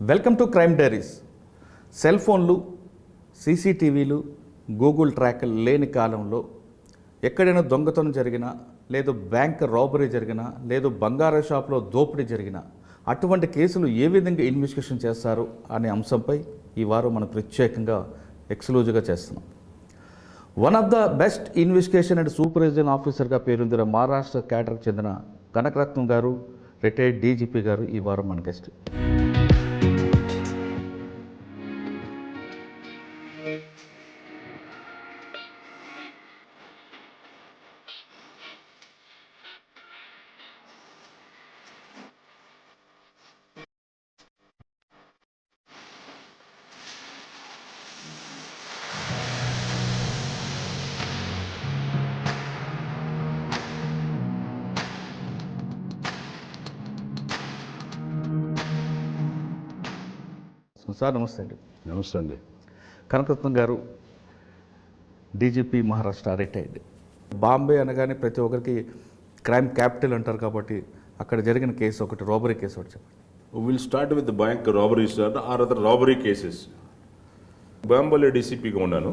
Welcome to crime diaries. Cell ఫోన్లు, సీసీటీవీలు, Google ట్రాకర్లు లేని కాలంలో ఎక్కడైనా దొంగతనం జరిగినా, లేదు బ్యాంక్ రాబరీ జరిగినా, లేదు బంగారు షాప్లో దోపిడీ జరిగినా అటువంటి కేసులు ఏ విధంగా ఇన్వెస్టిగేషన్ చేస్తారు అనే అంశంపై ఈ వారం మనం ప్రత్యేకంగా ఎక్స్క్లూజివ్గా చేస్తున్నాం. One of the best investigation and supervision ఆఫీసర్గా పేరొందిన మహారాష్ట్ర క్యాడర్కి చెందిన కనకరత్నం గారు, రిటైర్డ్ డీజీపీ గారు ఈ వారం మన గెస్ట్. సార్ నమస్తే అండి. నమస్తే అండి. కనకరత్నం గారు, డీజీపీ మహారాష్ట్ర, రిటైర్డ్. బాంబే అనగానే ప్రతి ఒక్కరికి క్రైమ్ క్యాపిటల్ అంటారు కాబట్టి అక్కడ జరిగిన కేసు ఒకటి, రాబరీ కేసు ఒకటి చెప్పండి. Will start with bank robberies or other robbery cases. బాంబేలో డీసీపీగా ఉన్నాను.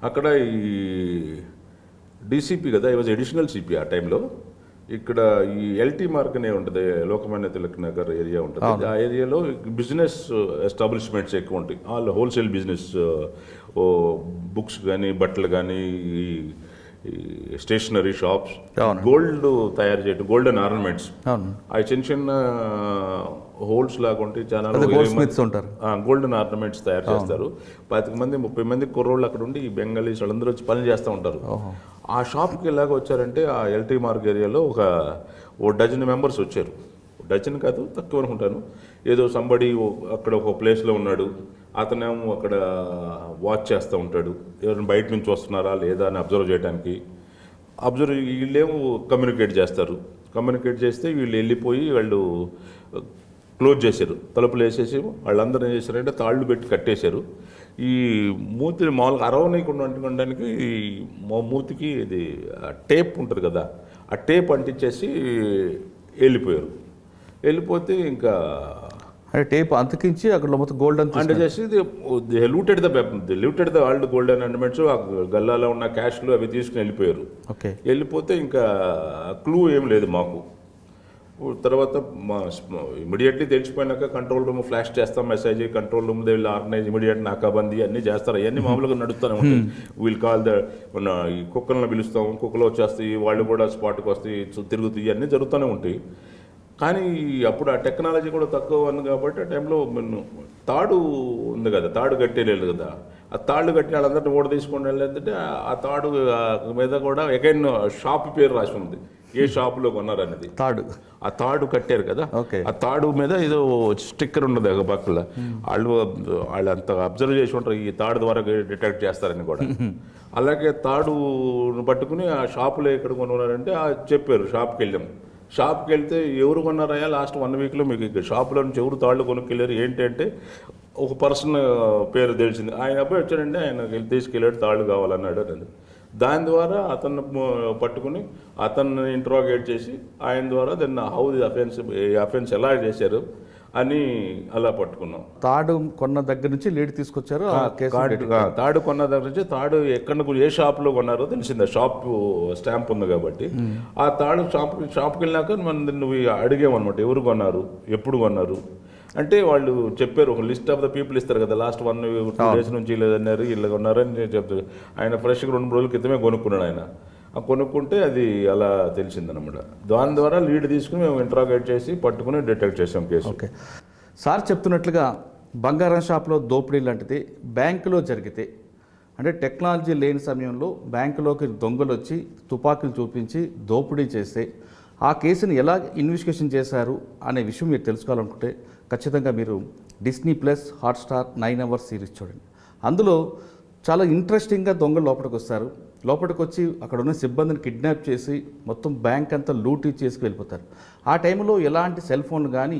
అక్కడ ఈ డీసీపీ కదా, ఐ వాజ్ అడిషనల్ సిపి ఆ టైంలో. ఇక్కడ ఈ ఎల్టీ మార్క్ అనే ఉంటుంది, లోకమాన్య తిలక్ నగర్ ఏరియా ఉంటుంది. ఆ ఏరియాలో బిజినెస్ ఎస్టాబ్లిష్మెంట్స్ ఎక్కువ ఉంటాయి. ఆల్ హోల్సేల్ బిజినెస్, బుక్స్ కానీ, బట్టలు కానీ, స్టేషనరీ షాప్స్, గోల్డ్ తయారు చేయడం, గోల్డెన్ ఆర్నమెంట్స్, అవి చిన్న చిన్న హోల్స్ లాగా ఉంటాయి. చాలా గోల్డెన్ ఆర్నమెంట్స్ తయారు చేస్తారు. 10 మంది 30 మంది కుర్రోళ్ళు అక్కడ ఉండి ఈ బెంగాలీస్ వాళ్ళందరూ వచ్చి పని చేస్తూ ఉంటారు. ఆ షాప్కి ఎలాగ వచ్చారంటే, ఆ ఎల్టీ మార్క్ ఏరియాలో ఓ డజన్ మెంబర్స్ వచ్చారు. డజన్ కాదు, తక్కువ అనుకుంటాను. ఏదో సంబడి అక్కడ ఒక ప్లేస్లో ఉన్నాడు, అతనేమో అక్కడ వాచ్ చేస్తూ ఉంటాడు. ఎవరైనా బయట నుంచి వస్తున్నారా లేదా అని అబ్జర్వ్ చేయడానికి. వీళ్ళేమో కమ్యూనికేట్ చేస్తారు. కమ్యూనికేట్ చేస్తే వీళ్ళు వెళ్ళిపోయి వాళ్ళు క్లోజ్ చేశారు, తలుపులు వేసేసి వాళ్ళందరూ ఏం చేశారంటే తాళ్ళు పెట్టి కట్టేశారు. ఈ మూతిని మామూలుగా అరవనీయకుండా అంటుకోవడానికి మూతికి ఇది టేప్ ఉంటుంది కదా, ఆ టేప్ అంటించేసి వెళ్ళిపోయారు. వెళ్ళిపోతే ఇంకా టేప్ అంతకించి అక్కడ మొత్తం గోల్డ్ అంటే చేసి looted the old golden ornaments, ఆ గల్లాలో ఉన్న క్యాష్లు అవి తీసుకుని వెళ్ళిపోయారు. వెళ్ళిపోతే ఇంకా క్లూ ఏం లేదు మాకు. తర్వాత ఇమీడియట్లీ తెలిసిపోయినాక కంట్రోల్ రూమ్ ఫ్లాష్ చేస్తాం, message, control room they will organise immediate నాకాబందీ అన్నీ చేస్తారు. అవన్నీ మామూలుగా నడుస్తూనే ఉంటాయి. వీల్ కాల్ ఈ కుక్కలను పిలుస్తాం, కుక్కలు వచ్చేస్తాయి, వాళ్ళు కూడా స్పాట్కి వస్తాయి, తిరుగుతాయి, ఇవన్నీ జరుగుతూనే ఉంటాయి. కానీ అప్పుడు ఆ టెక్నాలజీ కూడా తక్కువ ఉంది కాబట్టి ఆ టైంలో తాడు ఉంది కదా, తాడు కట్టేలేదు కదా, ఆ తాళ్ళు కట్టిన వాళ్ళందరినీ ఓడ తీసుకొని వెళ్ళేదంటే ఆ తాడు మీద కూడా అగైన్ షాప్ పేరు రాసి ఉంది, ఏ షాపులో కొన్నారు అనేది. ఆ తాడు కట్టారు కదా, ఆ తాడు మీద ఏదో స్టిక్కర్ ఉండదు ఒక పక్కల. వాళ్ళు అంత అబ్జర్వ్ చేసి ఉంటారు, ఈ తాడు ద్వారా డిటెక్ట్ చేస్తారని కూడా. అలాగే తాడును పట్టుకుని ఆ షాపులో ఎక్కడ కొనున్నారంటే చెప్పారు. షాప్కి వెళ్తే ఎవరు కొన్నారయ్యా లాస్ట్ 1 వీక్లో మీకు ఇక్కడ షాపులో నుంచి ఎవరు తాళ్ళు కొనుక్కెళ్ళారు ఏంటంటే ఒక పర్సన్ పేరు తెలిసింది. ఆయన అబ్బాయి వచ్చాడంటే ఆయన తీసుకెళ్ళాడు, తాళ్ళు కావాలన్నాడు అని. దాని ద్వారా అతన్ని పట్టుకుని అతన్ని ఇంట్రాగేట్ చేసి ఆయన ద్వారా దాన్ని హౌ ది అఫెన్స్ ఎలా చేశారు అని అలా పట్టుకున్నాం. తాడు కొన్న దగ్గర నుంచి లీడ్ తీసుకొచ్చారు. తాడు కొన్న దగ్గర నుంచి తాడు ఎక్కడ ఏ షాప్లో కొన్నారో తెలిసింది, షాప్ స్టాంప్ ఉంది కాబట్టి. ఆ తాడు షాప్కి వెళ్ళినాక నువ్వు అడిగామన్నమాట, ఎవరు కొన్నారు, ఎప్పుడు కొన్నారు అంటే వాళ్ళు చెప్పారు. ఒక లిస్ట్ ఆఫ్ ద పీపుల్ ఇస్తారు కదా, లాస్ట్ 1-2 డేస్ నుంచి లేదన్నారు, ఇలా కొన్నారని చెప్తారు. ఆయన ఫ్రెష్గా 2-3 రోజుల క్రితమే కొనుక్కున్నాడు. ఆయన కొనుక్కుంటే అది అలా తెలిసిందనమాట. దాని ద్వారా లీడ్ తీసుకుని మేము ఇంట్రాగేట్ చేసి పట్టుకుని డిటెక్ట్ చేసాం కేసు. ఓకే సార్ చెప్తున్నట్లుగా బంగారం షాప్లో దోపిడీ లాంటిది బ్యాంకులో జరిగితే, అంటే టెక్నాలజీ లేని సమయంలో బ్యాంకులోకి దొంగలు వచ్చి తుపాకులు చూపించి దోపిడీ చేస్తే ఆ కేసుని ఎలా ఇన్వెస్టిగేషన్ చేశారు అనే విషయం మీరు తెలుసుకోవాలనుకుంటే ఖచ్చితంగా మీరు Disney plus Hotstar 9 hours series చూడండి. అందులో చాలా ఇంట్రెస్టింగ్గా దొంగలు లోపలికి వస్తారు. లోపలికి వచ్చి అక్కడ ఉన్న సిబ్బందిని కిడ్నాప్ చేసి మొత్తం బ్యాంక్ అంతా లూటీ చేసుకు వెళ్ళిపోతారు. ఆ టైంలో ఎలాంటి సెల్ ఫోన్ కానీ,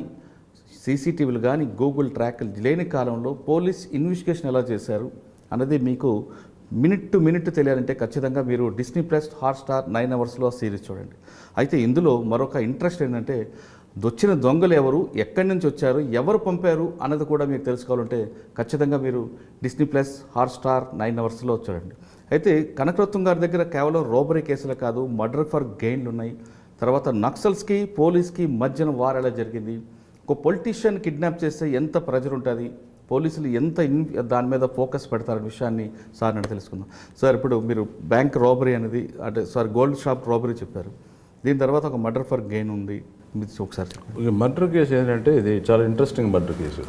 సీసీటీవీలు కానీ, గూగుల్ ట్రాకర్లు లేని కాలంలో పోలీస్ ఇన్వెస్టిగేషన్ ఎలా చేశారు అన్నది మీకు మినిట్ టు మినిట్ తెలియాలంటే ఖచ్చితంగా మీరు డిస్నీ ప్లస్ హాట్స్టార్ 9 అవర్స్లో సిరీస్ చూడండి. అయితే ఇందులో మరొక ఇంట్రెస్ట్ ఏంటంటే వచ్చిన దొంగలు ఎవరు, ఎక్కడి నుంచి వచ్చారు, ఎవరు పంపారు అన్నది కూడా మీకు తెలుసుకోవాలంటే ఖచ్చితంగా మీరు డిస్నీ ప్లస్, హాట్స్టార్, 9 అవర్స్లో వచ్చారండి. అయితే కనకరత్నం గారి దగ్గర కేవలం రోబరీ కేసులు కాదు, మర్డర్ ఫర్ గెయిన్లు ఉన్నాయి. తర్వాత నక్సల్స్కి పోలీస్కి మధ్యన వార్ ఎలా జరిగింది, ఒక పొలిటీషియన్ కిడ్నాప్ చేస్తే ఎంత ప్రెజర్ ఉంటుంది, పోలీసులు ఎంత దాని మీద ఫోకస్ పెడతారనే విషయాన్ని సార్ నేను తెలుసుకుందాం. సార్, ఇప్పుడు మీరు బ్యాంక్ రాబరీ అనేది అంటే సార్ గోల్డ్ షాప్ రాబరీ చెప్పారు, దీని తర్వాత ఒక మర్డర్ ఫర్ గెయిన్ ఉంది, మీరు ఒకసారి చెప్పండి. మర్డర్ కేసు ఏంటంటే ఇది చాలా ఇంట్రెస్టింగ్ మర్డర్ కేసు.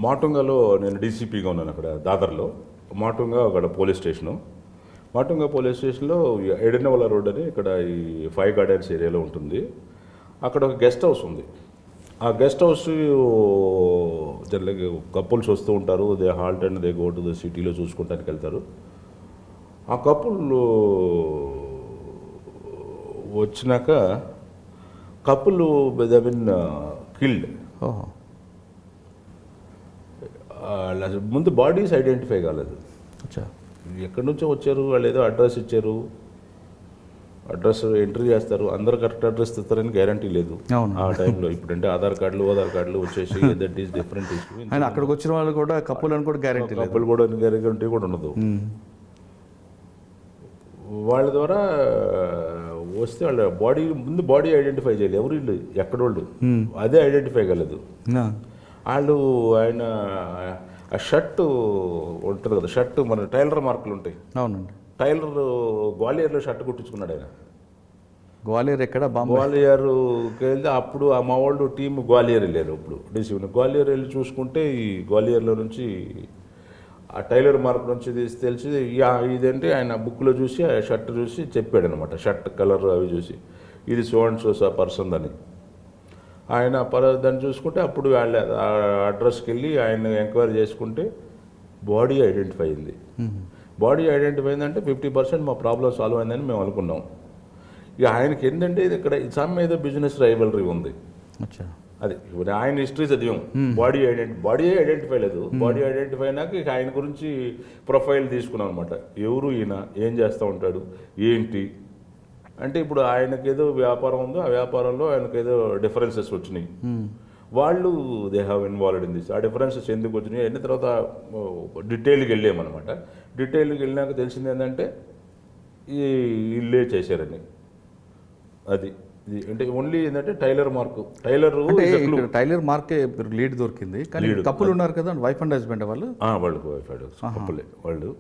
మాటుంగాలో నేను డీసీపీగా ఉన్నాను, అక్కడ దాదర్లో. మాటుంగా అక్కడ పోలీస్ స్టేషను. మాటుంగా పోలీస్ స్టేషన్లో ఎడినవల రోడ్ అని ఇక్కడ ఈ 5 గార్డెన్స్ ఏరియాలో ఉంటుంది. అక్కడ ఒక గెస్ట్ హౌస్ ఉంది. ఆ గెస్ట్ హౌస్ జనరల్గా కపుల్స్ వస్తూ ఉంటారు. They halt and they go to the సిటీలో చూసుకోవడానికి వెళ్తారు. ఆ కపుల్ వచ్చినాక కపుల్ దే బిన్ కిల్డ్. ముందు బాడీస్ ఐడెంటిఫై కాలేదు. ఎక్కడి నుంచో వచ్చారు, వాళ్ళు ఏదో అడ్రస్ ఇచ్చారు, అడ్రస్ ఎంట్రీ చేస్తారు, అందరు కరెక్ట్ అడ్రస్ ఇస్తారని గ్యారంటీ లేదు ఆ టైంలో. ఇప్పుడంటే ఆధార్ కార్డులు వచ్చేసి దట్ ఈస్ డిఫరెంట్ ఇష్యూ. అక్కడికి వచ్చిన వాళ్ళు కూడా కపుల్ అని కూడా గ్యారంటీ, కపుల్ కూడా గ్యారంటీ కూడా ఉండదు. వాళ్ళ ద్వారా వస్తే వాళ్ళ బాడీ ఐడెంటిఫై చేయాలి, ఎవరు వీళ్ళు, ఎక్కడోళ్ళు, అదే ఐడెంటిఫై కాలేదు. ఆయన ఆ షర్టు ఉంటుంది కదా, షర్టు మన టైలర్ మార్కులు ఉంటాయి. అవునండి. టైలర్ గ్వాలియర్లో షర్ట్ కుట్టించుకున్నాడు ఆయన. గ్వాలియర్ ఎక్కడ? గ్వాలియర్కి వెళ్తే అప్పుడు మా వాళ్ళు టీం గ్వాలియర్ వెళ్ళారు. ఇప్పుడు డీసీపీ గ్వాలియర్ వెళ్ళి చూసుకుంటే ఈ గ్వాలియర్లో నుంచి ఆ టైలర్ మార్క్ నుంచి తెలిసి ఇదేంటి ఆయన బుక్లో చూసి ఆ షర్ట్ చూసి చెప్పాడు అనమాట. షర్ట్ కలర్ అవి చూసి ఇది సో అండ్ సో ఆ పర్సన్ అని. ఆయన దాన్ని చూసుకుంటే అప్పుడు వాళ్ళ అడ్రస్కి వెళ్ళి ఆయన ఎంక్వైరీ చేసుకుంటే బాడీ ఐడెంటిఫై అయింది. బాడీ ఐడెంటిఫై అయిందంటే 50% మా ప్రాబ్లం సాల్వ్ అయిందని మేము అనుకున్నాం. ఇక ఆయనకి ఏంటంటే ఇది ఇక్కడ సమ్ ఏదో బిజినెస్ రైవలరీ ఉంది. అది ఇప్పుడు ఆయన హిస్టరీ చదివాం. బాడీ ఐడెంటిఫై లేదు. బాడీ ఐడెంటిఫై అయినాక ఇక ఆయన గురించి ప్రొఫైల్ తీసుకున్నాం అనమాట. ఎవరు ఈయన, ఏం చేస్తూ ఉంటాడు, ఏంటి అంటే ఇప్పుడు ఆయనకేదో వ్యాపారం ఉందో ఆ వ్యాపారంలో ఆయనకేదో డిఫరెన్సెస్ వచ్చినాయి. వాళ్ళు they have involved in this. ఆ డిఫరెన్సెస్ ఎందుకు వచ్చినాయి అయిన తర్వాత డీటెయిల్కి వెళ్ళామన్నమాట. డీటెయిల్కి వెళ్ళినాక తెలిసింది ఏంటంటే ఈ ఇల్లే చేశారని. అది అంటే ఓన్లీ ఏంటంటే టైలర్ మార్కే లీడ్ దొరికింది. కానీ కపుల్ ఉన్నారు కదా, వైఫ్ అండ్ హస్బెండ్ వాళ్ళు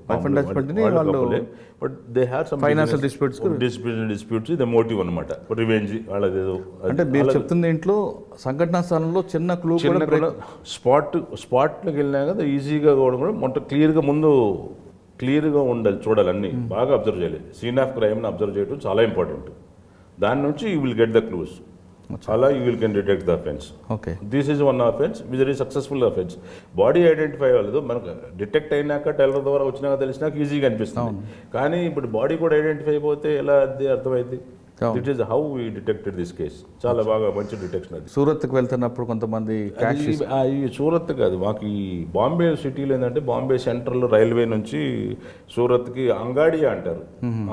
wife and husband but they have some financial disputes the motive అన్నమాట, రివెంజ్ వాళ్ళది ఏదో. అంటే మీరు చెప్తున్న ఇంట్లో సంఘటనా స్థలంలో చిన్న క్లూ కూడా స్పాట్లోకి వెళ్ళినా కదా ఈజీగా కూడా మొట్ట క్లియర్గా ఉండాలి, చూడాలి, అన్నీ బాగా అబ్జర్వ్ చేయాలి. సీన్ ఆఫ్ క్రైమ్ని అబ్జర్వ్ చేయడం చాలా ఇంపార్టెంట్. దాని నుంచి you will get the clues, అలా you will can detect the offence. Okay, this is one offence which is successful offence. Body identify అవ్వలేదు, మనకు డిటెక్ట్ అయినాక టైలర్ ద్వారా వచ్చినాక తెలిసినాక ఈజీగా అనిపిస్తుంది. కానీ ఇప్పుడు బాడీ కూడా ఐడెంటిఫై అయిపోతే ఎలా అది అర్థమైంది. It is how we detected this case. చాలా బాగా మంచి డిటెక్షన్. అది సూరత్కి వెళ్తున్నప్పుడు కొంతమంది ఈ సూరత్ కాదు, మాకు ఈ బాంబే సిటీలో ఏంటంటే బాంబే సెంట్రల్ రైల్వే నుంచి సూరత్కి అంగాడియా అంటారు.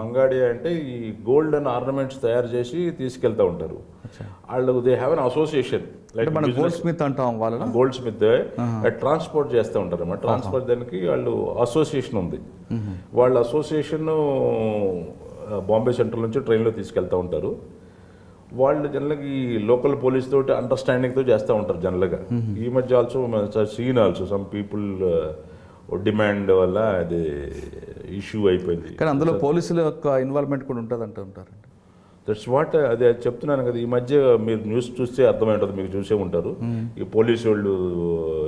అంగాడియా అంటే ఈ గోల్డ్ అండ్ ఆర్నమెంట్స్ తయారు చేసి తీసుకెళ్తూ ఉంటారు వాళ్ళు. They have an association like gold Smith అంటాం, వాళ్ళ గోల్డ్ స్మిత్ ట్రాన్స్పోర్ట్ చేస్తూ ఉంటారు అన్నమాట. ట్రాన్స్పోర్ట్ దానికి వాళ్ళు అసోసియేషన్ ఉంది. వాళ్ళ అసోసియేషన్ బాంబే సెంట్రల్ నుంచి ట్రైన్లో తీసుకెళ్తూ ఉంటారు. వాళ్ళు జనరల్గా ఈ లోకల్ పోలీస్ తోటి అండర్స్టాండింగ్తో చేస్తూ ఉంటారు జనరల్గా. ఈ మధ్య ఆల్సో సమ్ పీపుల్ డిమాండ్ వల్ల అది ఇష్యూ అయిపోయింది. కానీ అందులో పోలీసుల యొక్క ఇన్వాల్వ్మెంట్ కూడా ఉంటుంది అంటుంటారు. దట్స్ వాట్ అదే చెప్తున్నాను కదా. ఈ మధ్య మీరు న్యూస్ చూస్తే అర్థమై ఉంటుంది, మీకు చూసే ఉంటారు. ఈ పోలీసు వాళ్ళు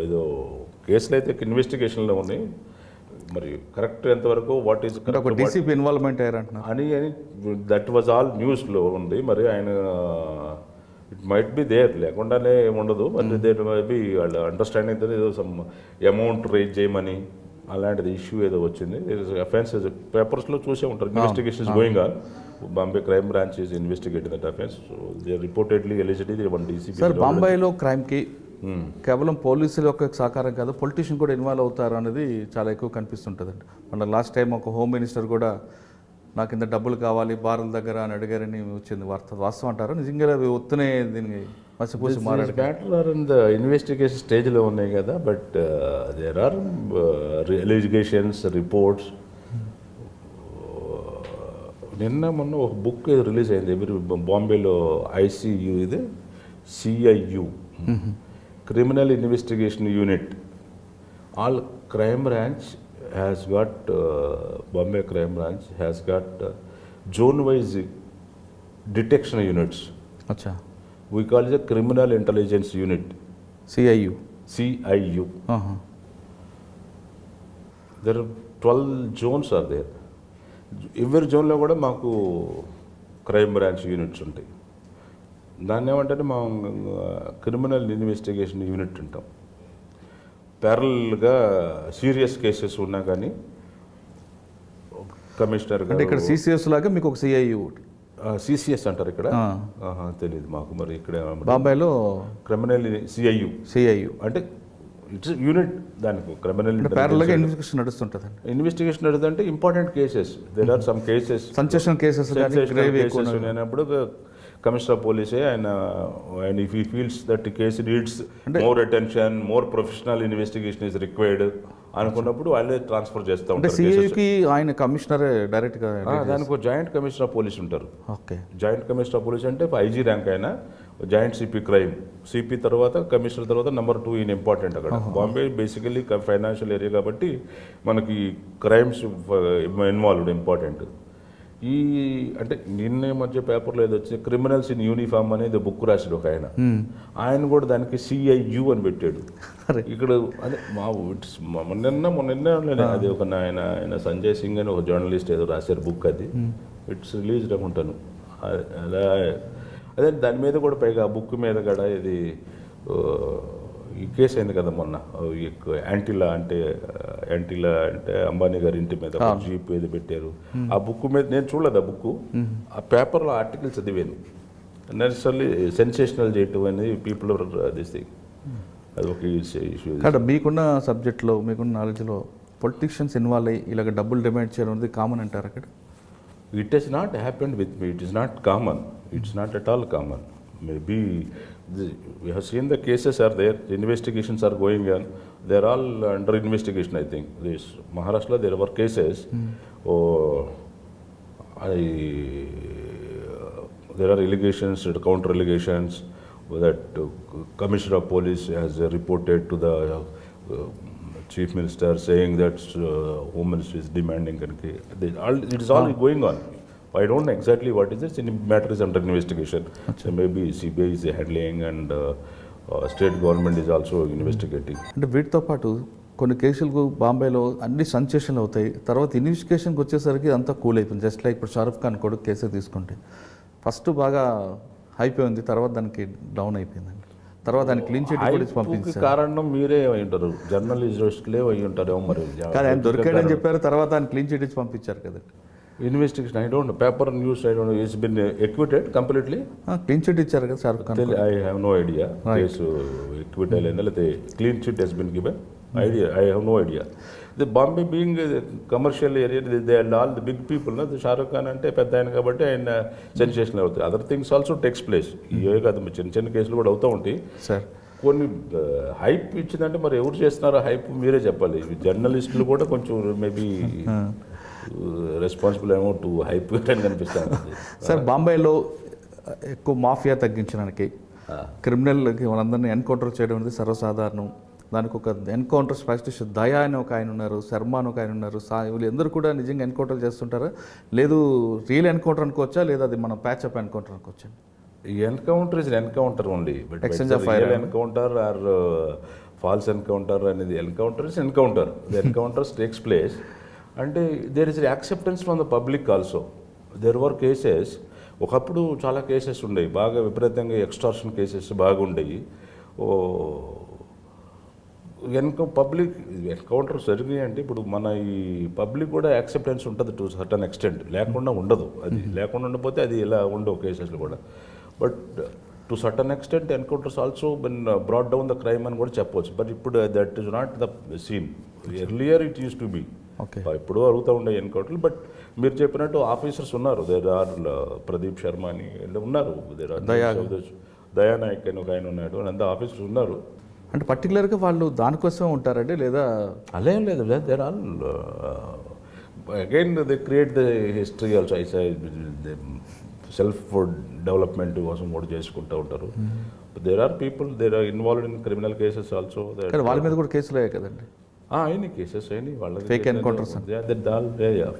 ఏదో కేసులు అయితే ఇన్వెస్టిగేషన్లో ఉన్నాయి. మరి కరెక్ట్ ఎంతవరకు వాట్ ఈస్ డీసీపీ ఇన్వాల్వ్మెంట్ అని దట్ వాజ్ ఆల్ న్యూస్లో ఉంది. మరి ఆయన ఇట్ మైట్ బి దేర్, లేకుండానే ఉండదు. మరి దేర్ మై బి వాళ్ళ అండర్స్టాండింగ్ ఏదో సమ్ అమౌంట్ రేజ్ చేయమని అలాంటిది ఇష్యూ ఏదో వచ్చింది. అఫెన్స్ పేపర్స్లో చూసే ఉంటారు. Investigation going on. Bombay crime branch is investigating that offence. They reportedly eligibility one DCP. Sir, బాంబేలో క్రైమ్కి కేవలం పోలీసుల యొక్క సహకారం కాదు, పొలిటీషియన్ కూడా ఇన్వాల్వ్ అవుతారు అనేది చాలా ఎక్కువ కనిపిస్తుంటుందండి. మన లాస్ట్ టైం ఒక హోమ్ మినిస్టర్ కూడా నాకు ఇంత డబ్బులు కావాలి బార్ల దగ్గర అని అడిగారని వచ్చింది వార్త. వాస్తవం అంటారా? నిజంగా అవి ఒత్తునే దీనికి మసిపూసి మారాడు. Matter are in the investigation స్టేజ్లో ఉన్నాయి కదా, but there are allegations, reports. నిన్న మొన్న ఒక బుక్ రిలీజ్ అయింది బాంబేలో, ICU, ఇది CIU, criminal investigation unit. All crime branch has got, Bombay crime branch has got zone wise detection units. అచ్చా. We call it a criminal intelligence unit, CIU. There are 12 zones are there. Every zone లో కూడా మాకు crime branch units ఉంటాయి. దాన్ని ఏమంటే మా criminal investigation unit ఉంటాం. ప్యారల్గా serious cases ఉన్నా కానీ కమిషనర్ అంటే ఇక్కడ CCS లాగా మీకు ఒక CIU, CCS అంటారు ఇక్కడ. తెలియదు మాకు. మరి ఇక్కడ బాంబేలో క్రిమినల్ CIU అంటే ఇట్స్ యూనిట్. దానికి క్రిమినల్ ప్యారల్గా ఇన్వెస్టిగేషన్ నడుస్తుంటుంది. ఇన్వెస్టిగేషన్ నడుస్తుందంటే important cases, there are some cases, sensational cases ఉన్నప్పుడు కమిషనర్ ఆఫ్ పోలీసే ఆయన if he feels that case needs more attention, more professional investigation is required అనుకున్నప్పుడు వాళ్ళే ట్రాన్స్ఫర్ చేస్తూ ఉంటారు. CIUకి ఆయన కమిషనర్ డైరెక్ట్గా, దానికి జాయింట్ కమిషనర్ ఆఫ్ పోలీస్ ఉంటారు. Okay. Joint commissioner of police అంటే IG ర్యాంక్ అయినా జాయింట్ CP క్రైమ్, CP తర్వాత కమిషనర్ తర్వాత నెంబర్ 2 ఈయన ఇంపార్టెంట్ అక్కడ. బాంబే బేసికలీ ఫైనాన్షియల్ ఏరియా కాబట్టి మనకి క్రైమ్స్ ఇన్వాల్వ్డ్ ఇంపార్టెంట్. ఈ అంటే నిన్న మధ్య పేపర్లో ఏదో వచ్చి క్రిమినల్స్ ఇన్ యూనిఫామ్ అనేది బుక్ రాశాడు ఒక ఆయన. ఆయన కూడా దానికి CIU అని పెట్టాడు. ఇక్కడ అదే మొన్న అది ఒక ఆయన సంజయ్ సింగ్ అని ఒక జర్నలిస్ట్ ఏదో రాశారు బుక్, అది ఇట్స్ రిలీజ్డ్ అనుకుంటాను. అలా అదే దాని మీద కూడా పైగా ఆ బుక్ మీద కూడా ఇది ఈ కేసు అయింది కదా మొన్న, యాంటిలా అంటే అంబానీ గారి ఇంటి మీద జీప్ ఏది పెట్టారు. ఆ బుక్ మీద నేను చూడలేదు ఆ బుక్, ఆ పేపర్లో ఆర్టికల్ చదివాను. నెసరీ సెన్సేషనల్ చేయటం అనేది పీపుల్ దిస్ థింగ్, అది ఒక ఇష్యూ. కాదు, మీకున్న సబ్జెక్ట్లో, మీకున్న నాలెడ్జ్లో పొలిటీషియన్స్ ఇన్వాల్వ్ అయ్యి ఇలాగ డబ్బులు డిమాండ్ చేయడం అనేది కామన్ అంటారు అక్కడ? It has not happened with me. It is not common. It's not at all common. Maybe we have seen the cases are there. The investigations are going on. They are all under investigation. I think this Maharashtra there were cases. There are allegations, counter allegations that Commissioner of Police has reported to the Chief Minister saying that Home Ministry is demanding. It is all going on. I don't know exactly what is it. The matter is under investigation. So maybe CBI is handling and state government is also investigating. అంటే వీటితో పాటు కొన్ని కేసులకు బాంబేలో అన్ని సెన్సేషన్లు అవుతాయి, తర్వాత ఇన్వెస్టిగేషన్కి వచ్చేసరికి అంతా కూల్ అయిపోయింది. జస్ట్ లైక్ ఇప్పుడు షారుఖ్ ఖాన్ కొడుకు కేసు తీసుకుంటే ఫస్ట్ బాగా అయిపోయింది, తర్వాత దానికి డౌన్ అయిపోయిందండి. తర్వాత దాన్ని క్లీన్ చిట్ కూడా పంపించారు. కారణం మీరే అయి ఉంటారు, జర్నలిస్టులే అయి ఉంటారు. మరి కానీ ఆయన దొరికాడని చెప్పారు, తర్వాత ఆయన క్లీన్ చిట్ ఇచ్చి పంపించారు కదండి. Investigation I don't paper news I don't it's been acquitted completely. Clean chit ఇచ్చారు కదా Shahrukh Khan. I have no idea case acquitted అయినా లేకపోతే clean chit he's been given. I have no idea. The Bombay being a commercial area, they are all the big people. The Shahrukh Khan ante pedda ayana kabatti ayana sensational avutadi. Other things also takes place. Ee kaadu చిన్న కేసులు కూడా అవుతూ ఉంటాయి. కొన్ని hype ఇచ్చిందంటే మరి ఎవరు చేస్తున్నారో హైప్ మీరే చెప్పాలి. జర్నలిస్టులు కూడా కొంచెం మేబీ రెస్పాన్సిబుల్ ఏమో టు హైప్ అని కనిపిస్తాను. సార్, బాంబేలో ఎక్కువ మాఫియా తగ్గించడానికి క్రిమినల్కి వాళ్ళందరినీ ఎన్కౌంటర్ చేయడం అనేది సర్వసాధారణం. దానికి ఒక ఎన్కౌంటర్ స్పెషలిస్ట్ దయా అని ఒక ఆయన ఉన్నారు, శర్మ అని ఒక ఆయన ఉన్నారు. వీళ్ళందరూ కూడా నిజంగా ఎన్కౌంటర్ చేస్తుంటారా, లేదు రియల్ ఎన్కౌంటర్ అనుకోవచ్చా, లేదా అది మనం ప్యాచప్ ఎన్కౌంటర్ అనుకోవచ్చా? Encounter is encounter only, but exchange of fire encounter or false encounter అనేది encounter is encounter. The encounters takes place అంటే there is acceptance from the public also. There were cases, ఒకప్పుడు చాలా cases ఉండేవి బాగా విపరీతంగా, extortion cases బాగా ఉండేవి. Public encounter జరిగాయి అంటే ఇప్పుడు మన ఈ పబ్లిక్ కూడా యాక్సెప్టెన్స్ ఉంటుంది టు సర్టన్ ఎక్స్టెంట్. లేకుండా ఉండదు, అది లేకుండా ఉండకపోతే అది ఇలా ఉండవు కేసెస్లు కూడా. But to certain extent encounters also been brought down the crime అని కూడా చెప్పవచ్చు. బట్ ఇప్పుడు that is not the scene. Earlier it use to be. ఇప్పుడు అడుగుతూ ఉండే ఎన్కౌంటర్లు. బట్ మీరు చెప్పినట్టు ఆఫీసర్స్ ఉన్నారు. దేర్ ఆర్ ప్రదీప్ శర్మ అని ఉన్నారు, దేర్ ఆర్ దయానాయక్ అని ఒక ఆయన ఉన్నాడు, అంతా ఆఫీసర్స్ ఉన్నారు. అంటే పర్టికులర్గా వాళ్ళు దానికోసమే ఉంటారండి లేదా? అలా ఏం లేదు, there all again they create the history also. Self development కోసం కూడా చేసుకుంటూ ఉంటారు. There are people there are involved in criminal cases also. కానీ వాళ్ళ మీద కూడా కేసులు అయ్యాయి కదండి. అయినాయి కేసెస్, అయినాయి వాళ్ళ ఫేక్ ఎన్కౌంటర్స్,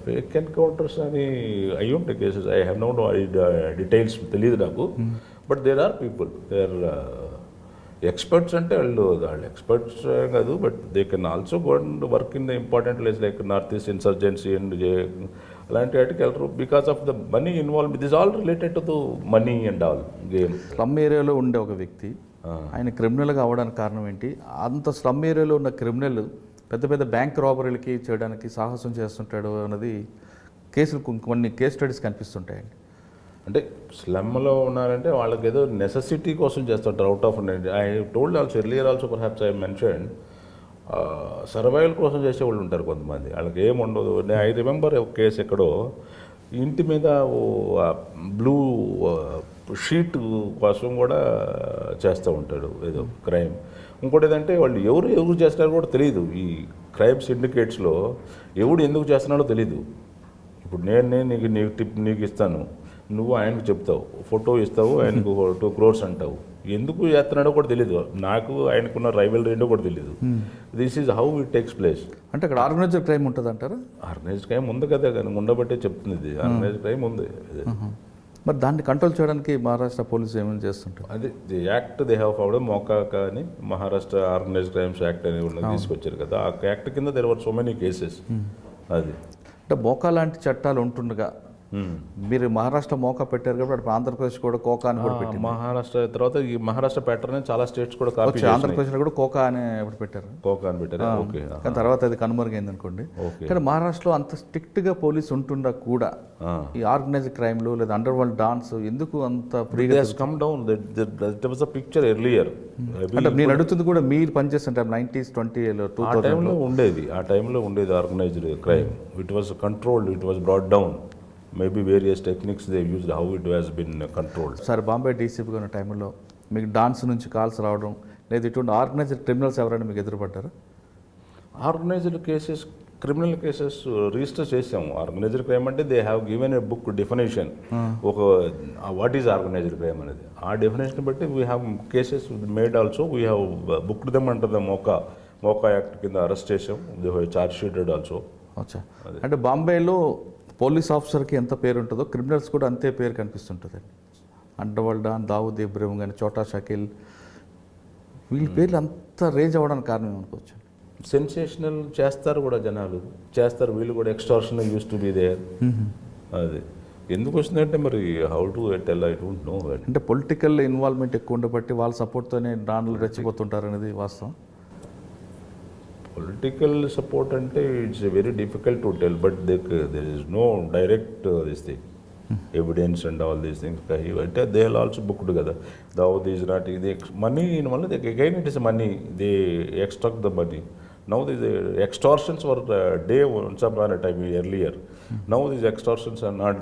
ఫేక్ ఎన్కౌంటర్స్ అని అయ్యి ఉంటాయి cases. I have no details తెలియదు నాకు. But there are people, they are experts. అంటే వాళ్ళు ఎక్స్పర్ట్స్ కాదు, but they can also go and work in the important place like north east insurgency and అలాంటి వాటికి వెళ్ళరు because of the money involve. It is all related to the money and all game. Slum ఏరియాలో ఉండే ఒక వ్యక్తి ఆయన క్రిమినల్గా అవ్వడానికి కారణం ఏంటి? అంత స్లమ్ ఏరియాలో ఉన్న క్రిమినల్ పెద్ద పెద్ద బ్యాంక్ రాబరీలకి చేయడానికి సాహసం చేస్తుంటాడు అన్నది కేసులు కొన్ని కేస్ స్టడీస్ కనిపిస్తుంటాయండి. అంటే స్లమ్లో ఉన్నారంటే వాళ్ళకి ఏదో నెసెసిటీ కోసం చేస్తుంటారు, out of I told also earlier also perhaps I mention survival కోసం చేసేవాళ్ళు ఉంటారు కొంతమంది, వాళ్ళకి ఏం ఉండదు. ఐ రిమెంబర్ ఒక కేసు ఎక్కడో ఇంటి మీద బ్లూ షీట్ కోసం కూడా చేస్తూ ఉంటాడు ఏదో క్రైమ్. ఇంకోటి ఏదంటే వాళ్ళు ఎవరు చేస్తారో కూడా తెలియదు. ఈ క్రైమ్ సిండికేట్స్లో ఎవడు ఎందుకు చేస్తున్నాడో తెలీదు. ఇప్పుడు నేను నీకు టిప్ నీకు ఇస్తాను, నువ్వు ఆయనకు చెప్తావు, ఫోటో ఇస్తావు, ఆయనకు 2 crores అంటావు. ఎందుకు చేస్తున్నాడో కూడా తెలియదు. నాకు ఆయనకున్న రైవల్ ఏంటో కూడా తెలియదు. This is how it takes place. అంటే అక్కడ ఆర్గనైజ్డ్ క్రైమ్ ఉంటుంది అంటారా? ఆర్గనైజ్డ్ క్రైమ్ ఉంది కదా, కానీ ఉండబట్టే చెప్తుంది ఇది. ఆర్గనైజ్డ్ క్రైమ్ ఉంది. మరి దాన్ని కంట్రోల్ చేయడానికి మహారాష్ట్ర పోలీసు ఏమైనా చేస్తుంటారు? అది the act they have forward MCOCA అని మహారాష్ట్ర ఆర్గనైజ్డ్ క్రైమ్స్ యాక్ట్ అని ఉన్నది తీసుకొచ్చారు కదా. ఆ యాక్ట్ కింద there were so many cases. అది అంటే మోకా లాంటి చట్టాలు ఉంటుండగా మీరు మహారాష్ట్ర మోకా పెట్టారు కాబట్టి ఆంధ్రప్రదేశ్ కూడా కోకా అని కూడా పెట్టారు. మహారాష్ట్ర తర్వాత ఈ మహారాష్ట్ర ప్యాటర్న్ చాలా స్టేట్స్ కూడా కాపీ. ఆంధ్రప్రదేశ్లో కూడా కోకా అని ఎప్పుడు పెట్టారు, కోకా అని పెట్టారు. ఓకే, కానీ తర్వాత అది కనుమరుగైంది అనుకోండి. కానీ మహారాష్ట్రలో అంత స్ట్రిక్ట్గా పోలీసు ఉంటుండా కూడా ఈ ఆర్గనైజ్డ్ క్రైమ్లు లేదా అండర్ వరల్డ్ డాన్స్ ఎందుకు అంత ఫ్రీగా come down? That was the picture earlier. అంటే నేను అడుగుతుంది కూడా మీరు పనిచేసిన టైం 90s 2000 ఆ టైంలో ఉండేది organised crime. It was controlled, it was brought down. Maybe various techniques they used, how it has been controlled. Sir Bombay డీసీపీగా ఉన్న టైంలో మీకు డాన్స్ నుంచి కాల్స్ రావడం లేదా ఇటువంటి ఆర్గనైజ్డ్ క్రిమినల్స్ ఎవరైనా మీకు ఎదురుపడ్డారు? Organised cases, criminal cases register చేసాము. ఆర్గనైజ్డ్ క్రైమ్ అంటే they have given a book definition, ఒక వాట్ ఈజ్ ఆర్గనైజ్డ్ క్రైమ్ అనేది. ఆ డెఫినేషన్ బట్టి we have cases made also. We have booked them under the MCOCA act కింద arrest చేసాం. They have charge sheeted also. అచ్చా, అంటే బాంబేలో పోలీస్ ఆఫీసర్కి ఎంత పేరు ఉంటుందో క్రిమినల్స్ కూడా అంతే పేరు కనిపిస్తుంటుంది. అండర్వరల్డ్ డాన్, దావుద్ ఇబ్రహీం కానీ, చోటా షకీల్, వీళ్ళ పేర్లు అంత రేంజ్ అవ్వడానికి కారణం ఏమనుకోవచ్చు? సెన్సేషనల్ చేస్తారు కూడా, జనాలు చేస్తారు. వీళ్ళు కూడా extortion use to be there. అది ఎందుకు వస్తుందంటే మరి how to tell, I don't know. అంటే పొలిటికల్ ఇన్వాల్వ్మెంట్ ఎక్కువ ఉండబట్టి వాళ్ళ సపోర్ట్తోనే డాన్లు రెచ్చిపోతుంటారు అనేది వాస్తవం. పొలిటికల్ సపోర్ట్ అంటే it's very difficult to tell, but there is no direct this thing evidence and all these things. అంటే దే ఆల్ ఆల్సో బుక్డ్ కదా. దావుద్ ఈజ్ నాట్ ఇది మనీ ఇన్ వల్ల again it is money, they extract the money. Now these extortions were they once upon a time earlier. Now these extortions are not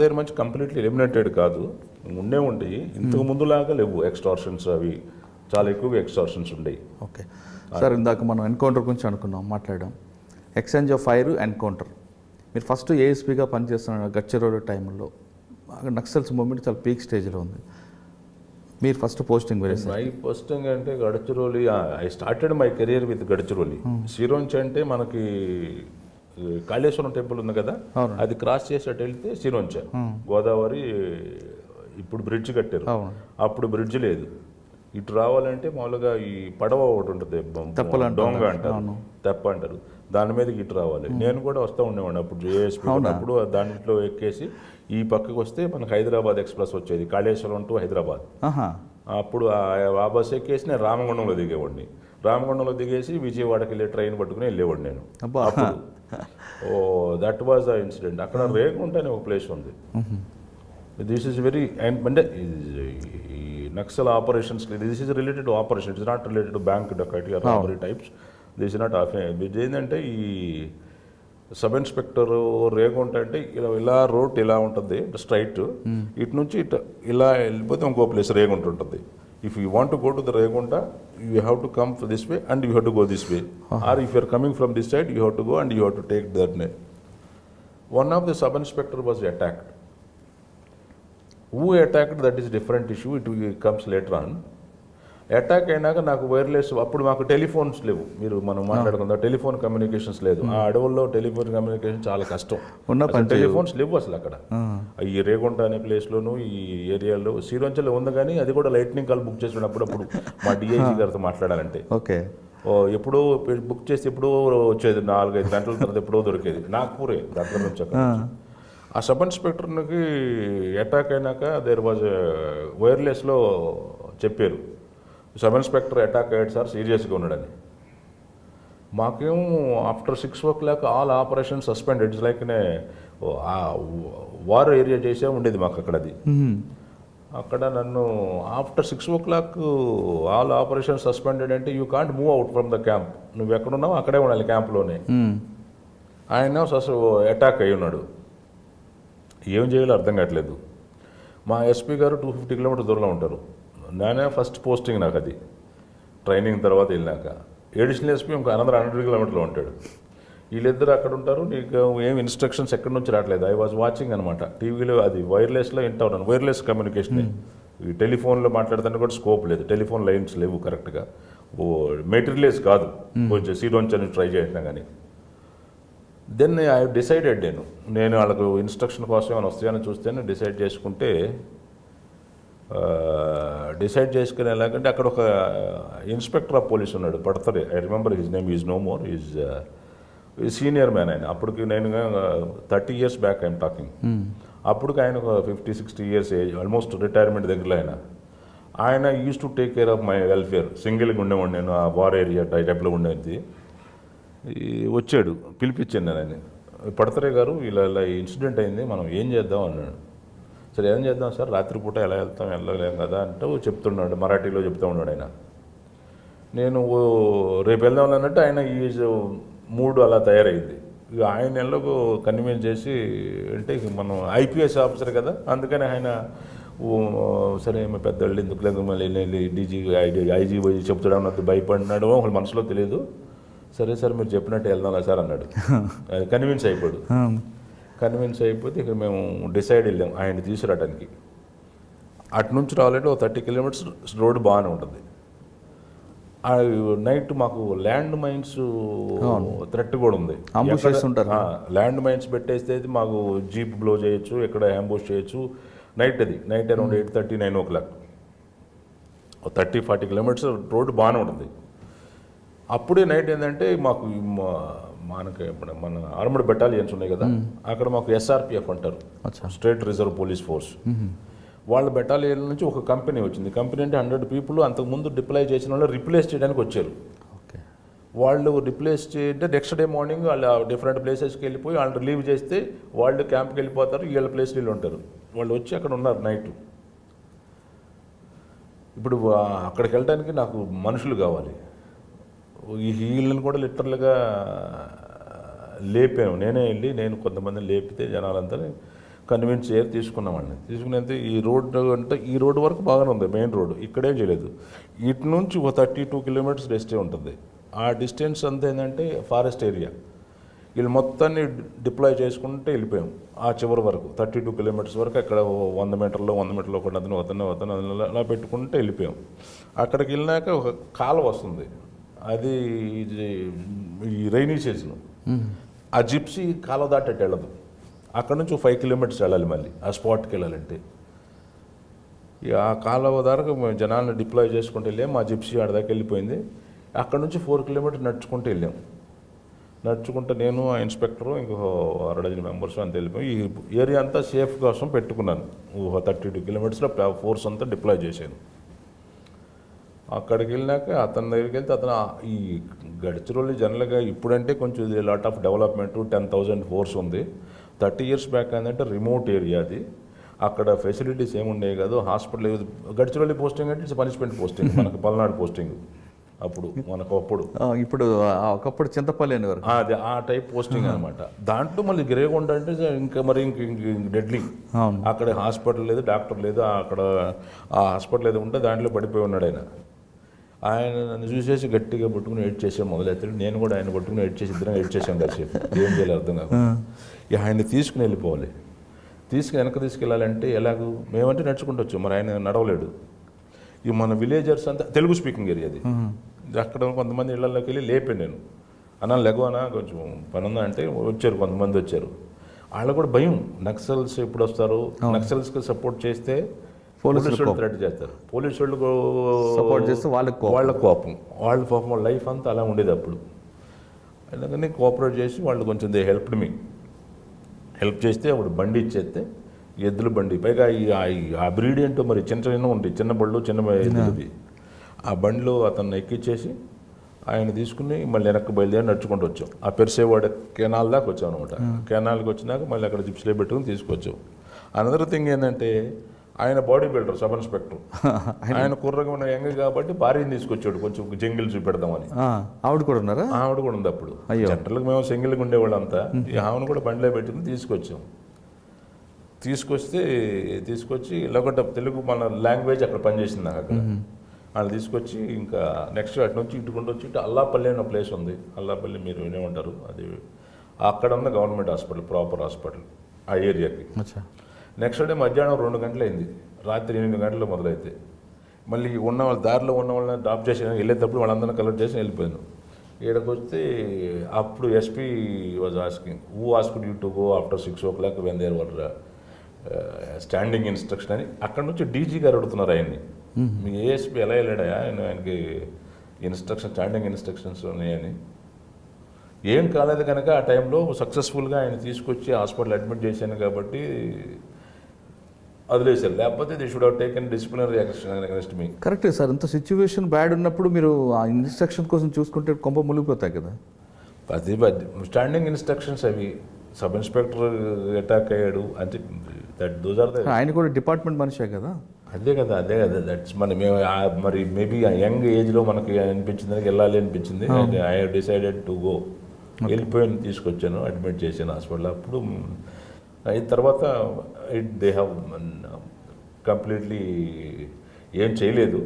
there మంచి completely eliminated కాదు, ఉండేవి. ఇంతకు ముందులాగా లేవు extortions. అవి చాలా ఎక్కువగా ఎక్స్టార్షన్స్ ఉండేవి. ఓకే సార్, ఇందాక మనం ఎన్కౌంటర్ గురించి మాట్లాడాం. Exchange of fire, encounter. మీరు ఫస్ట్ ఏఎస్పీగా పనిచేస్తున్న గడ్చిరోలి టైంలో అక్కడ నక్సల్స్ మూవ్మెంట్ చాలా పీక్ స్టేజ్లో ఉంది. మీరు ఫస్ట్ పోస్టింగ్ వేరేసారు. మై పోస్టింగ్ అంటే Gadchiroli. I started my career with Gadchiroli. Sironcha అంటే మనకి కాళేశ్వరం టెంపుల్ ఉంది కదా, అది క్రాస్ చేసేటట్టు వెళ్తే సిరోంచ. గోదావరి ఇప్పుడు బ్రిడ్జ్ కట్టారు, అప్పుడు బ్రిడ్జ్ లేదు. ఇటు రావాలంటే మామూలుగా ఈ పడవ ఒకటి ఉంటుంది, డొంగ అంటారు, తెప్ప అంటారు, దాని మీదకి ఇటు రావాలి. నేను కూడా వస్తూ ఉండేవాడిని అప్పుడు ఏఎస్పీ ఉన్నప్పుడు. దాంట్లో ఎక్కేసి ఈ పక్కకు వస్తే మనకు హైదరాబాద్ ఎక్స్ప్రెస్ వచ్చేది, కాళేశ్వరం టు హైదరాబాద్. అప్పుడు ఆ బస్సు ఎక్కేసి నేను రామగుండంలో దిగేవాడిని. రామగుండంలో దిగేసి విజయవాడకి వెళ్ళే ట్రైన్ పట్టుకుని వెళ్ళేవాడిని నేను. అప్పుడు దట్ వాజ్ ద ఇన్సిడెంట్. అక్కడ రేగుంట అనే ఒక ప్లేస్ ఉంది. దిస్ ఈజ్ వెరీ అంటే Naxal operations, this is related to operation, it's not related to bank dacoity or robbery types. This is not ఇది ఏంటంటే ఈ సబ్ ఇన్స్పెక్టర్ రేగుంట అంటే ఇలా రోడ్ ఇలా ఉంటుంది స్ట్రైట్, ఇటు నుంచి ఇలా వెళ్ళిపోతే ఇంకో ప్లేస్ రేగుంట ఉంటుంది. If you want to go to the Regunta you have to come this way and you have to go this way, or if you're coming from this side you have to go and you have to take that nay. One of the sub inspector was attacked. Who attacked that is different issue, it comes later on. Attack అయినాక నాకు wireless, అప్పుడు మాకు telephones లేవు, మనం మాట్లాడుకుందాం, telephone communications లేదు. ఆ అడవుల్లో టెలిఫోన్ కమ్యూనికేషన్ చాలా కష్టం. టెలిఫోన్స్ లేవు అసలు అక్కడ. ఈ రేగుంట అనే ప్లేస్లోను ఈ ఏరియాలో శ్రీరంచలో ఉంది, కానీ అది కూడా లైట్నింగ్ కాల్ బుక్ చేసిన అప్పుడప్పుడు మా డిఐజీ గారితో మాట్లాడాలంటే ఓకే ఎప్పుడో బుక్ చేసి ఎప్పుడో వచ్చేది, 4-5 గంటల తర్వాత ఎప్పుడో దొరికేది. నాగ్పూరే దగ్గర నుంచి అక్కడ. ఆ సబ్ ఇన్స్పెక్టర్కి అటాక్ అయినాక దేర్ వాజ్ వైర్లెస్లో చెప్పారు, సబ్ ఇన్స్పెక్టర్ అటాక్ అయ్యాడు సార్, సీరియస్గా ఉన్నాడని. మాకేమో after 6 o'clock all operation suspend. It's like war area చేసే ఉండేది మాకు అక్కడ. అది అక్కడ నన్ను after 6 o'clock all operation suspended అంటే you can't move out from the camp. నువ్వు ఎక్కడున్నావు అక్కడే ఉండాలి క్యాంప్లోనే. ఆయన అటాక్ అయి ఉన్నాడు, ఏం చేయాలో అర్థం కావట్లేదు. మా ఎస్పీ గారు 250 kilometers దూరంలో ఉంటారు. నేనే ఫస్ట్ పోస్టింగ్ నాకు, అది ట్రైనింగ్ తర్వాత వెళ్ళినాక. ఎడిషనల్ ఎస్పీ ఇంకా అనదర్ 100 kilometers ఉంటాడు. వీళ్ళిద్దరు అక్కడ ఉంటారు, నీకు ఏం ఇన్స్ట్రక్షన్స్ ఎక్కడి నుంచి రావట్లేదు. ఐ వాజ్ వాచింగ్ అనమాట టీవీలో, అది వైర్లెస్లో వింటా ఉన్నాను. వైర్లెస్ కమ్యూనికేషన్, ఈ టెలిఫోన్లో మాట్లాడతానికి కూడా స్కోప్ లేదు, టెలిఫోన్ లైన్స్ లేవు కరెక్ట్గా, మెటీరియల్స్ కాదు, కొంచెం సీడోంచని ట్రై చేసినా కానీ. దెన్ ఐ డిసైడెడ్, నేను వాళ్ళకు ఇన్స్ట్రక్షన్ కోసం ఏమైనా వస్తాయని చూస్తేనే డిసైడ్ చేసుకుంటే, డిసైడ్ చేసుకుని ఎలాగంటే అక్కడ ఒక ఇన్స్పెక్టర్ ఆఫ్ పోలీస్ ఉన్నాడు, పడతారు. I remember his name is no more, is senior man ఆయన. అప్పటికి నేను 30 years బ్యాక్ ఐఎమ్ టాకింగ్. అప్పటికి ఆయన ఒక 50-60 years ఏజ్, ఆల్మోస్ట్ రిటైర్మెంట్ దగ్గరలో ఆయన use to take care of my welfare. సింగిల్గా ఉండేవాడు నేను, ఆ వార్ ఏరియా టైప్లో ఉండేది. వచ్చాడు, పిలిపించాను నేను ఆయన, పడతరే గారు ఇలా ఇలా ఇన్సిడెంట్ అయింది, మనం ఏం చేద్దాం అన్నాడు. సరే ఏం చేద్దాం సార్, రాత్రిపూట ఎలా వెళ్తాం, వెళ్ళలేం కదా అంటే చెప్తున్నాడు, మరాఠీలో చెప్తూ ఉన్నాడు ఆయన. నేను రేపు వెళ్దాం అన్నట్టు ఆయన ఈజ్ మూడు అలా తయారైంది. ఇక ఆయన ఎలాగో కన్విన్స్ చేసి, అంటే మనం ఐపీఎస్ ఆఫీసర్ కదా, అందుకని ఆయన సరే మా పెద్దవాళ్ళు ఎందుకు లేదు, మళ్ళీ డీజీ ఐజీ పోయి చెప్తాడు అన్నది భయపడినాడు, ఒకళ్ళు మనసులో తెలియదు. సరే సార్ మీరు చెప్పినట్టు వెళ్దాం సార్ అన్నాడు. కన్విన్స్ అయిపోయాడు. కన్విన్స్ అయిపోతే ఇక మేము డిసైడ్ వెళ్ళాం ఆయన తీసుకురావడానికి. అటు నుంచి రావాలంటే ఒక 30 kilometers రోడ్డు బాగానే ఉంటుంది. నైట్ మాకు ల్యాండ్ మైన్స్ థ్రెట్ కూడా ఉంది. ల్యాండ్ మైన్స్ పెట్టేస్తే మాకు జీప్ బ్లో చేయొచ్చు, ఎక్కడ అంబుష్ చేయొచ్చు. Night around 8:30-9 o'clock 30-40 kilometers road బాగానే ఉంటుంది. అప్పుడే నైట్ ఏంటంటే మాకు మనకి మన ఆర్మడ్ బెటాలియన్స్ ఉన్నాయి కదా, అక్కడ మాకు ఎస్ఆర్పిఎఫ్ అంటారు, స్టేట్ రిజర్వ్ పోలీస్ ఫోర్స్. వాళ్ళ బెటాలియన్ నుంచి ఒక కంపెనీ వచ్చింది. కంపెనీ అంటే 100 people. అంతకుముందు డిప్లాయ్ చేసిన వాళ్ళు రిప్లేస్ చేయడానికి వచ్చారు. వాళ్ళు రిప్లేస్ చేయంటే నెక్స్ట్ డే మార్నింగ్ వాళ్ళు డిఫరెంట్ ప్లేసెస్కి వెళ్ళిపోయి వాళ్ళు రిలీవ్ చేస్తే వాళ్ళు క్యాంప్కి వెళ్ళిపోతారు, వీళ్ళ ప్లేస్లో వీళ్ళు ఉంటారు. వాళ్ళు వచ్చి అక్కడ ఉన్నారు నైట్. ఇప్పుడు అక్కడికి వెళ్ళడానికి నాకు మనుషులు కావాలి. ఈ వీళ్ళని కూడా లిటరల్గా లేపాను, నేనే వెళ్ళి నేను కొంతమందిని లేపితే జనాలంతా కన్విన్స్ చేసి తీసుకున్నామండి. తీసుకునేంత ఈ రోడ్డు అంటే ఈ రోడ్డు వరకు బాగానే ఉంది, మెయిన్ రోడ్డు ఇక్కడేం చేయలేదు. ఇటు నుంచి ఒక 32 kilometers డిస్టే ఉంటుంది. ఆ డిస్టెన్స్ అంతా ఏంటంటే ఫారెస్ట్ ఏరియా. వీళ్ళు మొత్తాన్ని డిప్లాయ్ చేసుకుంటే వెళ్ళిపోయాం ఆ చివరి వరకు 32 kilometers వరకు. అక్కడ 100 మీటర్లో ఒకటి అతను అలా పెట్టుకుంటే వెళ్ళిపోయాం. అక్కడికి వెళ్ళినాక ఒక కాలువ వస్తుంది, అది ఈ రైనీ సీజన్. ఆ జిప్సీ కాలువ దాటట్టు వెళ్ళదు, అక్కడ నుంచి 5 kilometers వెళ్ళాలి మళ్ళీ ఆ స్పాట్కి వెళ్ళాలంటే. ఆ కాలువ దాకా మేము జనాలను డిప్లాయ్ చేసుకుంటూ వెళ్ళాం. మా జిప్సీ ఆడ దాకా వెళ్ళిపోయింది. అక్కడ నుంచి 4 kilometers నడుచుకుంటూ వెళ్ళాం. నడుచుకుంటే నేను ఆ ఇన్స్పెక్టరు ఇంకో 6 members అంతా వెళ్ళిపోయి ఈ ఏరియా అంతా సేఫ్ కోసం పెట్టుకున్నాను. 32 kilometers ఫోర్స్ అంతా డిప్లాయ్ చేశాను. అక్కడికి వెళ్ళినాక అతని దగ్గరికి వెళ్తే అతను ఈ గడ్చిరోలి జనరల్గా ఇప్పుడంటే కొంచెం లాట్ ఆఫ్ డెవలప్మెంట్, 10,000 ఫోర్స్ ఉంది. 30 years బ్యాక్ ఏంటంటే రిమోట్ ఏరియా అది. అక్కడ ఫెసిలిటీస్ ఏముండేవి కాదు, హాస్పిటల్. గడ్చిరోలి పోస్టింగ్ అంటే ఇట్స్ పనిష్మెంట్ పోస్టింగ్, మనకు పల్నాడు పోస్టింగ్. అప్పుడు మనకు అప్పుడు ఇప్పుడు ఒకప్పుడు చింతపల్లి అనేవారు. అది ఆ టైప్ పోస్టింగ్ అనమాట. దాంట్లో మళ్ళీ గిరేగొండ అంటే ఇంకా మరి ఇంక డెడ్లీ. అక్కడ హాస్పిటల్ లేదు, డాక్టర్ లేదు. అక్కడ ఆ హాస్పిటల్ ఏదో ఉంటే దాంట్లో పడిపోయి ఉన్నాడు ఆయన. ఆయన నన్ను చూసేసి గట్టిగా పట్టుకుని ఎయిట్ చేసాం మొదలెత్తాడు. నేను కూడా ఆయన పట్టుకుని ఎయిట్ చేసి ఇద్దరం ఎయిట్ చేసాం కాసేపు. ఏం చేయాలి అర్థం కాదు. ఆయన్ని తీసుకుని వెళ్ళిపోవాలి. వెనక తీసుకెళ్ళాలంటే ఎలాగూ మేమంటే నడుచుకుంటూ వచ్చాం, మరి ఆయన నడవలేడు. ఈ మన విలేజర్స్ అంతా తెలుగు స్పీకింగ్ ఏరియా అది. అక్కడ కొంతమంది ఇళ్లలోకి వెళ్ళి లేపాను నేను. అన్నా లెగవనా కొంచెం పని ఉందా అంటే వచ్చారు, కొంతమంది వచ్చారు. వాళ్ళు కూడా భయం, నక్సల్స్ ఎప్పుడు వస్తారు, నక్సల్స్కి సపోర్ట్ చేస్తే పోలీసు వాళ్ళు థ్రెట్ చేస్తారు, పోలీసు వాళ్ళు సపోర్ట్ చేస్తే వాళ్ళ కోపం, వాళ్ళ పాపం లైఫ్ అంతా అలా ఉండేది అప్పుడు. అందుకని కోఆపరేట్ చేసి వాళ్ళు కొంచెం దే హెల్ప్డ్ మీ. హెల్ప్ చేస్తే అప్పుడు బండి ఇచ్చేస్తే ఎద్దుల బండి, పైగా ఆ బ్రీడ్ ఏంటో మరి చిన్న ఉంటాయి, చిన్న బళ్ళు చిన్న ఎద్దులది. ఆ బండిలో అతన్ని ఎక్కిచ్చేసి ఆయన తీసుకుని మళ్ళీ వెనక్కి బయలుదేరి నడుచుకుంటూ వచ్చాం. ఆ పెరిసేవాడ కెనాల్ దాకా వచ్చాం అనమాట. కెనాల్కి వచ్చినాక మళ్ళీ అక్కడ జిప్స్లో పెట్టుకుని తీసుకొచ్చాం. అనదర్ థింగ్ ఏంటంటే ఆయన బాడీ బిల్డర్, సబ్ ఇన్స్పెక్టర్. ఆయన కుర్రగా ఉన్న యంగ్ కాబట్టి భార్యని తీసుకొచ్చాడు కొంచెం జంగిల్ చూపెడదామని. ఆవిడ కూడా ఉన్నారా? ఆవిడ కూడా ఉంది. అప్పుడు జనరల్గా మేము సింగిల్గా ఉండేవాళ్ళం అంతా. ఈ ఆమెను కూడా బండిలో పెట్టుకుని తీసుకొచ్చాం. తీసుకొచ్చి లేకుంటే తెలుగు మన లాంగ్వేజ్ అక్కడ పనిచేసింది నాకు అక్కడ. వాళ్ళు తీసుకొచ్చి ఇంకా నెక్స్ట్ అటు నుంచి ఇటుకుంటూ వచ్చి ఇటు అల్లాపల్లి అనే ప్లేస్ ఉంది. అల్లాపల్లి మీరు వినే ఉంటారు. అది అక్కడ ఉన్న గవర్నమెంట్ హాస్పిటల్, ప్రాపర్ హాస్పిటల్ ఆ ఏరియాకి. నెక్స్ట్ డే మధ్యాహ్నం 2 గంటలు అయింది, రాత్రి 8 గంటలు మొదలైతే. మళ్ళీ ఉన్న వాళ్ళ దారిలో ఉన్న వాళ్ళని డ్రాప్ చేసి వెళ్ళేటప్పుడు వాళ్ళందరినీ కలెక్ట్ చేసి వెళ్ళిపోయాను. ఇక్కడికి వస్తే అప్పుడు SP was asking who asked you to go after 6 o'clock when there were standing instruction అని. అక్కడ నుంచి డీజీ గారు అడుగుతున్నారు ఆయన్ని, మీ ఏఎస్పీ ఎలా వెళ్ళాడా, ఆయనకి ఇన్స్ట్రక్షన్ స్టాండింగ్ ఇన్స్ట్రక్షన్స్ ఉన్నాయని. ఏం కాలేదు కనుక ఆ టైంలో సక్సెస్ఫుల్గా ఆయన తీసుకొచ్చి హాస్పిటల్ అడ్మిట్ చేశాను కాబట్టి వదిలేశారు. లేకపోతే they should have taken disciplinary action against మీ. కరెక్టే సార్, ఇంత సిచ్యువేషన్ బ్యాడ్ ఉన్నప్పుడు మీరు ఆ ఇన్స్ట్రక్షన్ కోసం చూసుకుంటే కొంప మునిగిపోతాయి కదా. అది స్టాండింగ్ ఇన్స్ట్రక్షన్స్ అవి. సబ్ ఇన్స్పెక్టర్ అటాక్ అయ్యాడు అంటే దోస్ ఆర్ ద. ఆయన కూడా డిపార్ట్మెంట్ మనిషే కదా. అదే కదా దట్స్ మేము మరి మేబీ ఆ యంగ్ ఏజ్లో మనకి అనిపించింది వెళ్ళాలి అనిపించింది. I have decided to go. వెళ్ళిపోయాను, తీసుకొచ్చాను, అడ్మిట్ చేశాను హాస్పిటల్. అప్పుడు అయిన తర్వాత దే హ్యావ్ కంప్లీట్లీ ఏం చేయలేదు.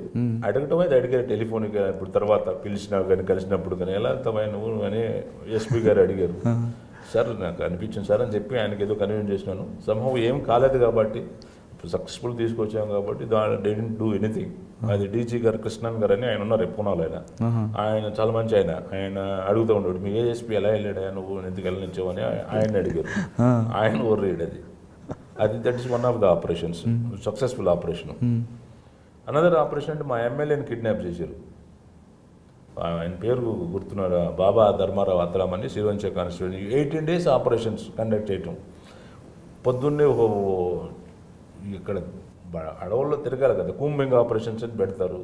అడగటం అయితే అడిగారు టెలిఫోన్గా. ఇప్పుడు తర్వాత పిలిచినా కానీ కలిసినప్పుడు కానీ ఎలా తమ నువ్వు అని ఎస్పీ గారు అడిగారు. సార్ నాకు అనిపించింది సార్ అని చెప్పి ఆయనకి ఏదో కన్విన్స్ చేసినాను. సంహవ్ ఏం కాలేదు కాబట్టి సక్సెస్ఫుల్ తీసుకొచ్చాం కాబట్టి డెంట్ డూ ఎనీథింగ్. అది డీజీ గారు కృష్ణన్ గారు అని ఆయన ఉన్నారు పూనాలో. ఆయన చాలా మంచి ఆయన అడుగుతూ ఉన్నాడు, మీ ఏఎస్పీ ఎలా వెళ్ళాడా నువ్వు ఎందుకు వెళ్ళనిచ్చావు అని ఆయన అడిగారు. ఆయన ఓర్రేడు అది that is one of the operations, successful operation. Another operation అంటే మా ఎమ్మెల్యేని కిడ్నాప్ చేశారు. ఆయన పేరు గుర్తున్నాడు, బాబా ధర్మారావు అత్తరామని, శ్రీవంశ కాన్స్టిట్యూన్సీ. 18 days ఆపరేషన్స్ కండక్ట్ చేయటం. పొద్దున్నే ఇక్కడ అడవుల్లో తిరగాలి కదా, కూంబింగ్ ఆపరేషన్స్ అని పెడతారు.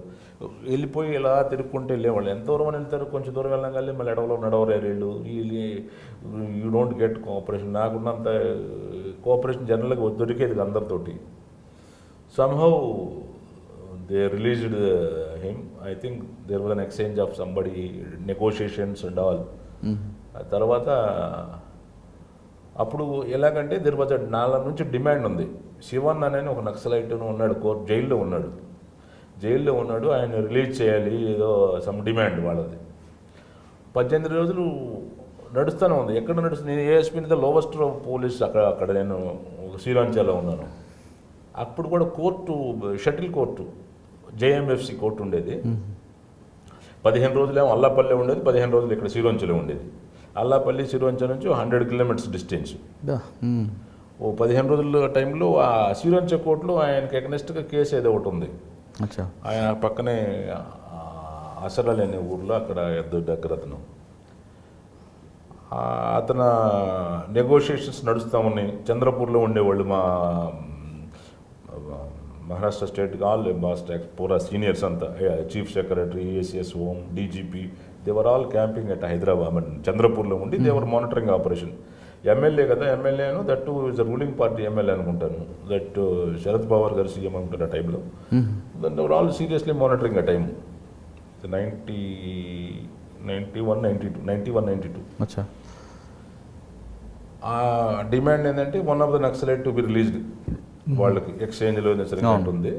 వెళ్ళిపోయి ఇలా తిరుగుకుంటే వెళ్ళేవాళ్ళు. ఎంత దూరం అని వెళ్తారు, కొంచెం దూరం వెళ్ళగానే మళ్ళీ అడవులో నడవలేరు వీళ్ళు. You don't get cooperation. నాకున్నంత కోఆపరేషన్ జనరల్గా దొరికేది అందరితోటి. Somehow they released him. I think there was an exchange of somebody, negotiations and all. తర్వాత అప్పుడు ఎలాగంటే దేర్ వాజ్ నాళ్ళ నుంచి డిమాండ్ ఉంది. శివన్ అనే ఒక నక్సలైట్ ఉన్నాడు, జైల్లో ఉన్నాడు. ఆయన రిలీజ్ చేయాలి, ఏదో సమ్ డిమాండ్ వాళ్ళది. 18 రోజులు నడుస్తూనే ఉంది. ఎక్కడ నడుస్తుంది? నేను ఏఎస్పీ ద లోవెస్ట్ పోలీస్ అక్కడ నేను శ్రీలంకలో ఉన్నాను. అప్పుడు కూడా కోర్టు, షటిల్ కోర్టు, జేఎంఎఫ్సి కోర్టు ఉండేది. 15 రోజులేమో అల్లాపల్లి ఉండేది, 15 రోజులు ఇక్కడ శ్రీలంకలో ఉండేది. అల్లాపల్లి శ్రీలంక నుంచి 100 kilometers డిస్టెన్స్. 15 రోజుల టైంలో ఆ శ్రీలంక కోర్టులో ఆయనకి ఎగ్నెస్ట్గా కేసు ఏదో ఒకటి ఉంది. ఆయన పక్కనే అసరాలు అనే ఊర్లో అక్కడ దగ్గర అతను నెగోషియేషన్స్ నడుస్తూ ఉన్నాయి. చంద్రపూర్లో ఉండేవాళ్ళు మా మహారాష్ట్ర స్టేట్ ఆల్ బాస్ పూరా సీనియర్స్ అంతా, chief secretary, ACS home, DGP, they were all camping at Hyderabad. చంద్రపూర్లో ఉండి దేవర్ మానిటరింగ్ ఆపరేషన్. ఎమ్మెల్యే కదా, ఎమ్మెల్యేను that is ruling party MLA అనుకుంటాను. దట్ శరద్ పవార్ గారు సీఎం అనుకుంటారు ఆ టైంలో. దట్ ఆల్ సీరియస్లీ మానిటరింగ్ ఆ టైం. 91-92 అచ్చా. ఆ డిమాండ్ ఏంటంటే one of the naxalite to be released, వాళ్ళకి ఎక్స్చేంజ్లో సెటిల్మెంట్ ఉంది.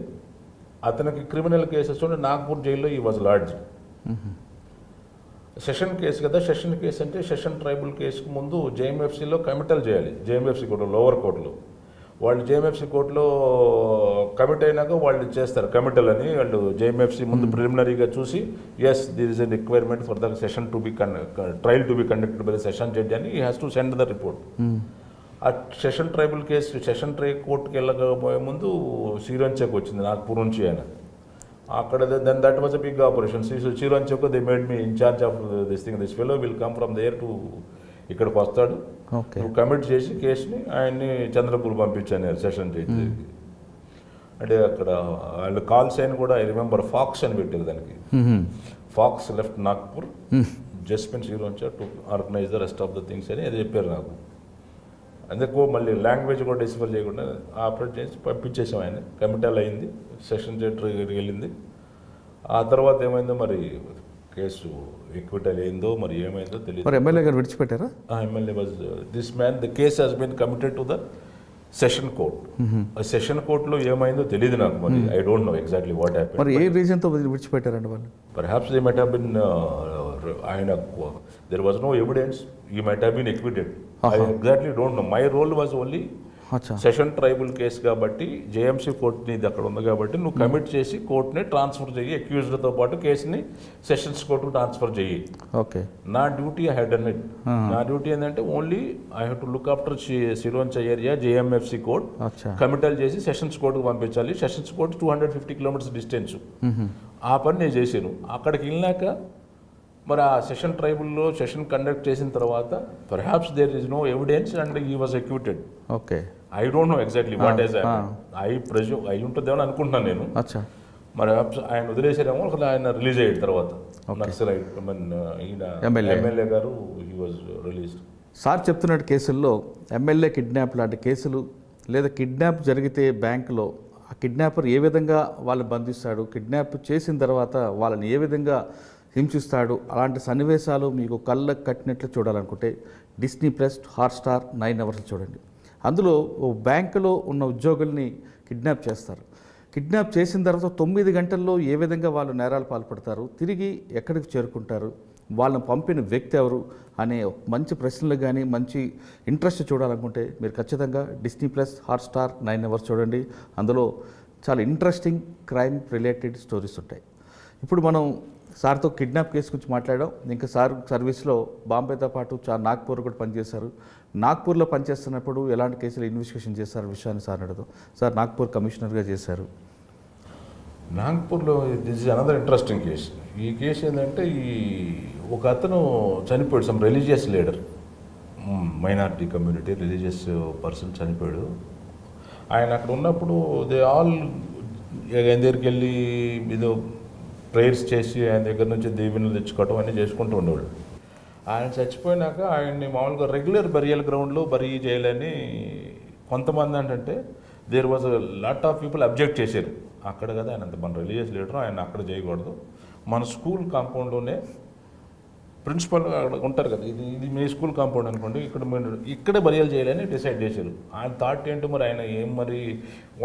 అతనికి క్రిమినల్ కేసెస్ ఉంటే నాగ్పూర్ జైల్లో ఈ వాజ్ లాడ్జ్. సెషన్ కేసు కదా, సెషన్ కేసు అంటే సెషన్ ట్రైబల్ కేసుకు ముందు జేఎంఎఫ్సీలో కమిటల్ చేయాలి. జేఎంఎఫ్సీ కోర్టులో, లోవర్ కోర్టులో వాళ్ళు జేఎంఎఫ్సీ కోర్టులో కమిట్ అయినాక వాళ్ళు చేస్తారు కమిటల్ అని. వాళ్ళు జేఎంఎఫ్సీ ముందు ప్రిలిమినరీగా చూసి as there is a requirement for the session to be triable to be conducted by the session judge అని he has to send the report. ఆ సెషన్ ట్రైబల్ కేసు సెషన్ కోర్టుకి వెళ్ళకపోయే ముందు శ్రీరంచకు వచ్చింది నాగ్పూర్ నుంచి. ఆయన అక్కడ then that was a big operation. శ్రీరంచకు they made me in charge of this thing, this fellow will come from there to ఇక్కడికి వస్తాడు, నువ్వు కమిట్ చేసి కేసుని ఆయన్ని చంద్రపూర్ పంపించాను సెషన్ జడ్జి. అంటే అక్కడ వాళ్ళు కాల్ సైన్ కూడా ఐ రిమెంబర్ ఫాక్స్ అని పెట్టారు దానికి. Fox left Nagpur, jasmine Sironcha to organise the rest of the things అని అది చెప్పారు నాకు. అందుకు మళ్ళీ లాంగ్వేజ్ కూడా డిస్ఫర్ చేయకుండా ఆపరేట్ చేసి పంపించేసాం. ఆయన కమిటల్ అయింది, సెషన్ జడ్జి వెళ్ళింది. ఆ తర్వాత ఏమైందో మరి కేసు ఎక్విటల్ అయిందో మరి ఏమైందో తెలియదు. మరి ఎమ్మెల్యే గారు విడిచిపెట్టారా? MLA was this man, the case has been committed to the session court. Session కోర్టులో ఏమైందో తెలియదు నాకు, మరి I don't know exactly what happen. మరి ఏ రీజన్తో విడిచిపెట్టారండి వాళ్ళు? Perhaps they might have been ఆయన there was no evidence, he might have been acquitted. I exactly don't know. My role was only session triable case కాబట్టి JMC కోర్టుని ఇది అక్కడ ఉంది కాబట్టి నువ్వు కమిట్ చేసి కోర్టుని ట్రాన్స్ఫర్ చేయి, అక్యూజ్డ్తో పాటు కేసుని సెషన్స్ కోర్టుకు ట్రాన్స్ఫర్ చేయి. ఓకే, నా duty I had done it. నా డ్యూటీ ఏంటంటే only I have to look after Sironcha area JMFC court, committal చేసి సెషన్స్ కోర్టుకు పంపించాలి. Sessions court 250 kilometres distance. ఆ పని నేను చేశాను. అక్కడికి వెళ్ళాక మరి ఆ సెషన్ ట్రైబుల్లో సెషన్ కండక్ట్ చేసిన తర్వాత perhaps there is no evidence and he was acquitted. Okay, I don't know exactly what is I ఉంటుందేమో అనుకుంటున్నాను నేను. మరి ఆయన వదిలేసారేమో, ఆయన రిలీజ్ అయ్యాడు తర్వాత. నక్సలైట్ ఈయన ఎమ్మెల్యే గారు హీ వాజ్ రిలీజ్డ్. సార్ చెప్తున్నట్టు కేసుల్లో ఎమ్మెల్యే కిడ్నాప్ లాంటి కేసులు, లేదా కిడ్నాప్ జరిగితే బ్యాంకులో ఆ కిడ్నాపర్ ఏ విధంగా వాళ్ళని బంధిస్తాడు, కిడ్నాప్ చేసిన తర్వాత వాళ్ళని ఏ విధంగా హింసిస్తాడు, అలాంటి సన్నివేశాలు మీకు కళ్ళకు కట్టినట్లు చూడాలనుకుంటే డిస్నీ ప్లస్ హాట్స్టార్ 9 అవర్స్ చూడండి. అందులో ఓ బ్యాంకులో ఉన్న ఉద్యోగుల్ని కిడ్నాప్ చేస్తారు. కిడ్నాప్ చేసిన తర్వాత 9 గంటల్లో ఏ విధంగా వాళ్ళు నేరాలు పాల్పడతారు, తిరిగి ఎక్కడికి చేరుకుంటారు, వాళ్ళని పంపిన వ్యక్తి ఎవరు అనే మంచి ప్రశ్నలు కానీ మంచి ఇంట్రెస్ట్ చూడాలనుకుంటే మీరు ఖచ్చితంగా డిస్నీ ప్లస్ హాట్స్టార్ 9 అవర్స్ చూడండి. అందులో చాలా ఇంట్రెస్టింగ్ క్రైమ్ రిలేటెడ్ స్టోరీస్ ఉంటాయి. ఇప్పుడు మనం సార్తో కిడ్నాప్ కేసు గురించి మాట్లాడాం. ఇంకా సార్ సర్వీస్లో బాంబేతో పాటు నాగ్పూర్ కూడా పనిచేశారు. నాగ్పూర్లో పనిచేస్తున్నప్పుడు ఎలాంటి కేసులు ఇన్వెస్టిగేషన్ చేశారు విషయాన్ని సార్ అడగదు. సార్ నాగ్పూర్ కమిషనర్గా చేశారు. నాగ్పూర్లో this is another interesting case. ఈ కేసు ఏంటంటే ఒక అతను చనిపోయాడు, some religious leader, minority community religious person చనిపోయాడు. ఆయన అక్కడ ఉన్నప్పుడు దే ఆల్ ఆయన దగ్గరికి వెళ్ళి ఏదో ప్రేయర్స్ చేసి ఆయన దగ్గర నుంచి దీవెనలు తెచ్చుకోవటం అన్నీ చేసుకుంటూ ఉండేవాడు. ఆయన చచ్చిపోయినాక ఆయన్ని మామూలుగా రెగ్యులర్ బరియల్ గ్రౌండ్లో బరీ చేయాలని కొంతమంది అంటే there was lot of people object చేశారు. అక్కడ కదా ఆయన అంత మన రిలీజియస్ లీడర్, ఆయన అక్కడ చేయకూడదు, మన స్కూల్ కాంపౌండ్లోనే ప్రిన్సిపల్ అక్కడ ఉంటారు కదా, ఇది మీ స్కూల్ కాంపౌండ్ అనుకోండి, ఇక్కడే బరియల్ చేయాలని డిసైడ్ చేశారు. ఆయన థాట్ ఏంటో మరి ఆయన మరి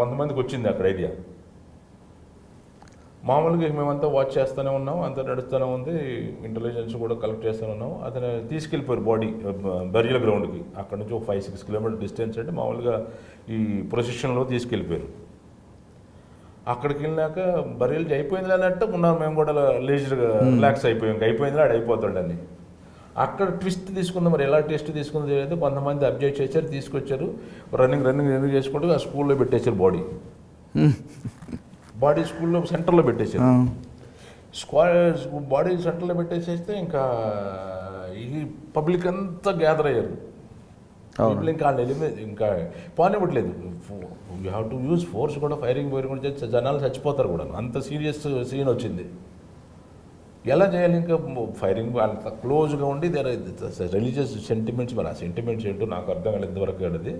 100 మందికి వచ్చింది అక్కడ ఐడియా. మామూలుగా మేమంతా వాచ్ చేస్తూనే ఉన్నాం, అంతా నడుస్తూనే ఉంది, ఇంటెలిజెన్స్ కూడా కలెక్ట్ చేస్తూనే ఉన్నాం. అతను తీసుకెళ్ళిపోయారు బాడీ బరియల్ గ్రౌండ్కి. అక్కడ నుంచి ఒక 5-6 కిలోమీటర్ డిస్టెన్స్ అంటే మామూలుగా ఈ ప్రొసెషన్లో తీసుకెళ్ళిపోయారు. అక్కడికి వెళ్ళాక బరియల్ అయిపోయింది అన్నట్టు ఉన్నాం మేము కూడా, లేజర్గా రిలాక్స్ అయిపోయాం, అయిపోయింది ఆడు అయిపోతాడని. అక్కడ ట్విస్ట్ తీసుకుందాం, మరి ఎలా టెస్ట్ తీసుకుందో తెలియదు. కొంతమంది అబ్జెక్ట్ చేశారు, తీసుకొచ్చారు, రన్నింగ్ చేసుకుంటూ ఆ స్కూల్లో పెట్టేశారు బాడీ స్కూల్లో సెంటర్లో పెట్టేసారు. బాడీ సెంటర్లో పెట్టేసేస్తే ఇంకా ఈ పబ్లిక్ అంతా గ్యాదర్ అయ్యారు. పీపుల్ ఇంకా వాళ్ళు వెళ్ళిపోయింది, ఇంకా పోనివ్వట్లేదు. You have to use force కూడా, ఫైరింగ్ కూడా చేస్తే జనాలు చచ్చిపోతారు కూడా, అంత సీరియస్ సీన్ వచ్చింది. ఎలా చేయాలి ఇంకా ఫైరింగ్ అంత క్లోజ్గా ఉండి దేర్ రిలీజియస్ సెంటిమెంట్స్, మరి ఆ సెంటిమెంట్స్ ఏంటో నాకు అర్థం కాలేదు ఇంతవరకు. అది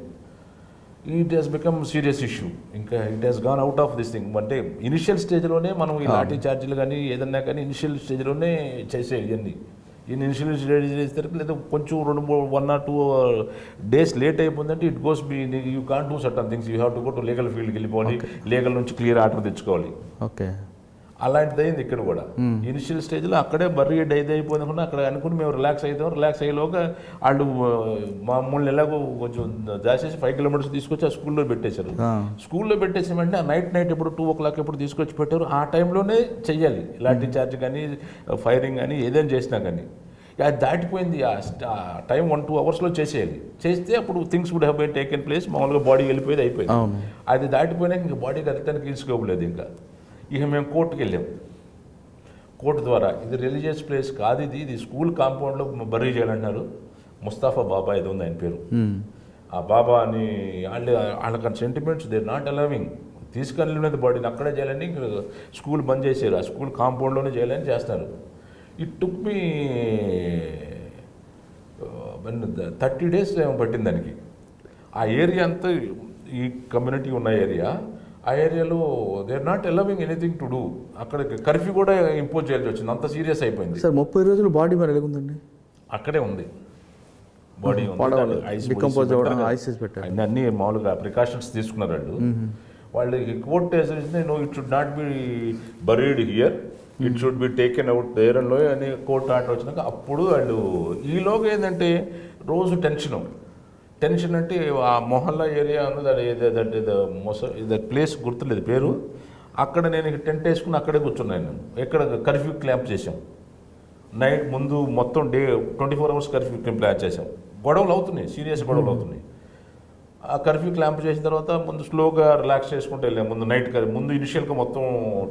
it has become serious issue. ఇంకా it has gone out of this thing. అంటే ఇనిషియల్ స్టేజ్లోనే మనం ఈ లాఠీ ఛార్జీలు కానీ ఏదన్నా కానీ ఇనిషియల్ స్టేజ్లోనే చేసే ఇవన్నీ ఇనిషియల్ స్టేజ్ చేస్తారు. లేదా కొంచెం 1 or 2 days లేట్ అయిపోయిందంటే it goes be you can't do certain things, you have to go to legal ఫీల్డ్కి వెళ్ళిపోవాలి, లీగల్ నుంచి క్లియర్ ఆర్డర్ తెచ్చుకోవాలి. ఓకే, అలాంటిది అయింది ఇక్కడ కూడా. ఇనిషియల్ స్టేజ్లో అక్కడే బర్రీ అయిపోయిందనుకున్నా అక్కడ అనుకుని మేము రిలాక్స్ అయ్యేలోగా వాళ్ళు మమ్మల్ని ఎలాగో కొంచెం దాచేసి 5 kilometers తీసుకొచ్చి ఆ స్కూల్లో పెట్టేశారు. స్కూల్లో పెట్టేసిన వెంటనే నైట్ ఎప్పుడు 2 o'clock ఎప్పుడు తీసుకొచ్చి పెట్టారు. ఆ టైంలోనే చెయ్యాలి లాఠీ చార్జ్ కానీ ఫైరింగ్ కానీ ఏదైనా చేసినా కానీ. అది దాటిపోయింది. ఆ టైం 1-2 hours చేసేయాలి. చేస్తే అప్పుడు things would have been taken place. మామూలుగా బాడీ వెళ్ళిపోయేది అయిపోయింది. అది దాటిపోయినాక ఇంకా బాడీ కదలటానికి తీసుకోలేదు. ఇంకా ఇక మేము కోర్టుకి వెళ్ళాం. కోర్టు ద్వారా ఇది రిలీజియస్ ప్లేస్ కాదు, ఇది స్కూల్ కాంపౌండ్లో బర్రీ చేయాలంటున్నారు. ముస్తాఫా బాబా ఏదో ఉంది ఆయన పేరు. ఆ బాబా అని వాళ్ళకి సెంటిమెంట్స్ దే నాట్ అలవింగ్, తీసుకెళ్ళినది బాడీని అక్కడే చేయాలని స్కూల్ బంద్ చేశారు. ఆ స్కూల్ కాంపౌండ్లోనే చేయాలని చేస్తారు. ఇట్ టుక్ మీ 30 days పట్టింది దానికి. ఆ ఏరియా అంతా ఈ కమ్యూనిటీ ఉన్న ఏరియా, ఆ ఏరియాలో they are not allowing anything to do. అక్కడ కర్ఫ్యూ కూడా ఇంపోజ్ చేయాల్సి వచ్చింది, అంత సీరియస్ అయిపోయింది. సార్ 30 రోజులు బాడీ మరి ఎలాగుందండి? అక్కడే ఉంది బాడీ, అన్ని మామూలుగా ప్రికాషన్స్ తీసుకున్నారు వాళ్ళు. Court no it should not be buried here, it should be taken out there అని కోర్టు ఆర్డర్ వచ్చినాక అప్పుడు వాళ్ళు. ఈలోగా ఏంటంటే రోజు టెన్షన్ అంటే ఆ మొహల్లా ఏరియా ఉంది, దట్ ప్లేస్ గుర్తులేదు పేరు. అక్కడ నేను టెంట్ వేసుకుని అక్కడే కూర్చున్నాను నేను. ఎక్కడ కర్ఫ్యూ క్లాంప్ చేసాం నైట్ ముందు మొత్తం 24 hours కర్ఫ్యూ క్లాంప్ చేసాం. గొడవలు అవుతున్నాయి, సీరియస్ గొడవలు అవుతున్నాయి. ఆ కర్ఫ్యూ క్లాంప్ చేసిన తర్వాత ముందు స్లోగా రిలాక్స్ చేసుకుంటూ వెళ్ళాం. ముందు ఇనిషియల్గా మొత్తం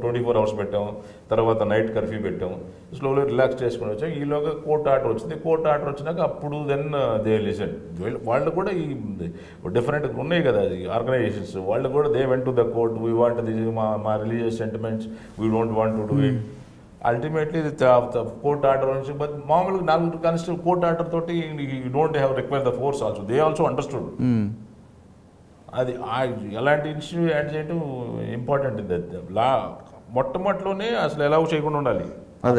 24 hours పెట్టాం, తర్వాత నైట్ కర్ఫ్యూ పెట్టాం, స్లోగా రిలాక్స్ చేసుకుని వచ్చాం. ఈలోగా కోర్టు ఆర్డర్ వచ్చింది. కోర్టు ఆర్డర్ వచ్చినాక అప్పుడు దెన్ దే లిసన్. వాళ్ళు కూడా ఈ డిఫరెంట్ ఉన్నాయి కదా ఆర్గనైజేషన్స్, వాళ్ళు కూడా they went to the court, we want this మా religious sentiments, we don't want to do it. Ultimately court order నుంచి, బట్ మామూలుగా 4 కానిస్టేబుల్ కోర్ట్ ఆర్డర్ తోటి you don't have require the force also, they also understood. అది ఎలాంటి issue add చేయడం important. మొట్టమొదటిలోనే అసలు ఎలా చేయకుండా ఉండాలి.